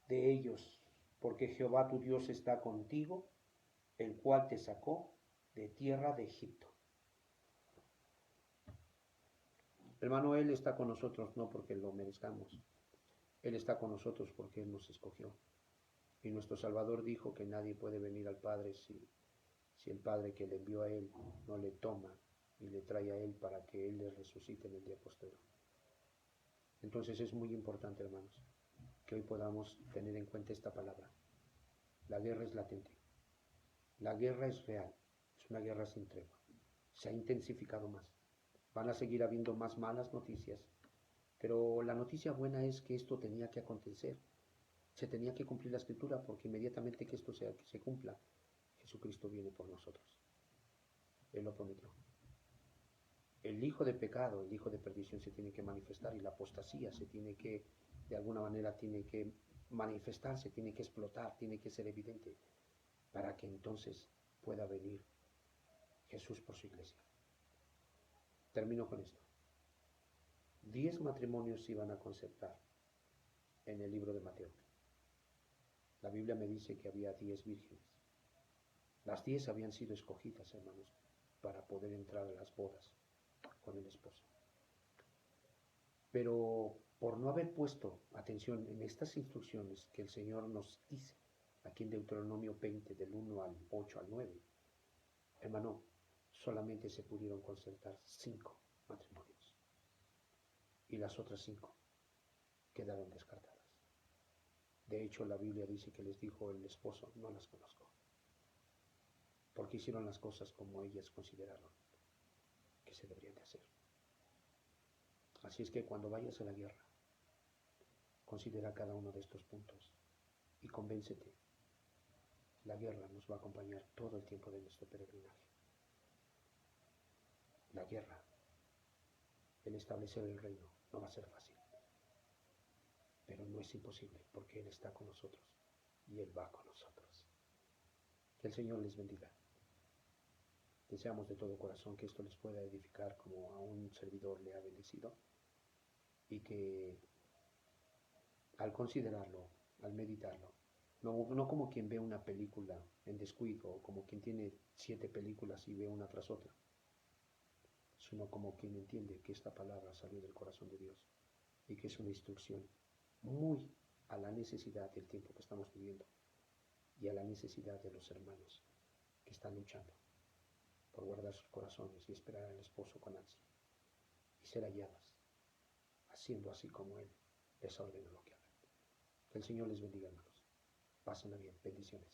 de ellos, porque Jehová tu Dios está contigo, el cual te sacó de tierra de Egipto. Hermano, Él está con nosotros no porque lo merezcamos. Él está con nosotros porque Él nos escogió. Y nuestro Salvador dijo que nadie puede venir al Padre si el Padre que le envió a Él no le toma y le trae a Él para que Él le resucite en el día posterior. Entonces es muy importante, hermanos, que hoy podamos tener en cuenta esta palabra. La guerra es latente. La guerra es real. Es una guerra sin tregua. Se ha intensificado más. Van a seguir habiendo más malas noticias. Pero la noticia buena es que esto tenía que acontecer. Se tenía que cumplir la escritura porque inmediatamente que esto se cumpla, Jesucristo viene por nosotros. Él lo prometió. El hijo de pecado, el hijo de perdición se tiene que manifestar y la apostasía se tiene que, de alguna manera, tiene que manifestarse, tiene que explotar, tiene que ser evidente para que entonces pueda venir Jesús por su iglesia. Termino con esto. 10 matrimonios se iban a concertar en el libro de Mateo. La Biblia me dice que había 10 vírgenes. Las 10 habían sido escogidas, hermanos, para poder entrar a las bodas con el esposo. Pero por no haber puesto atención en estas instrucciones que el Señor nos dice, aquí en Deuteronomio 20, del 1 al 8 al 9, hermano, solamente se pudieron concertar 5 matrimonios. Y las otras 5 quedaron descartadas. De hecho, la Biblia dice que les dijo el esposo, no las conozco, porque hicieron las cosas como ellas consideraron que se deberían de hacer. Así es que cuando vayas a la guerra, considera cada uno de estos puntos y convéncete, la guerra nos va a acompañar todo el tiempo de nuestro peregrinaje. La guerra, el establecer el reino, no va a ser fácil, pero no es imposible porque Él está con nosotros y Él va con nosotros. Que el Señor les bendiga. Deseamos de todo corazón que esto les pueda edificar como a un servidor le ha bendecido y que al considerarlo, al meditarlo, no como quien ve una película en descuido o como quien tiene 7 películas y ve una tras otra, sino como quien entiende que esta palabra salió del corazón de Dios y que es una instrucción muy a la necesidad del tiempo que estamos viviendo y a la necesidad de los hermanos que están luchando por guardar sus corazones y esperar al esposo con ansia y ser halladas, haciendo así como Él les ordena lo que hagan. Que el Señor les bendiga, hermanos. Pásenla bien. Bendiciones.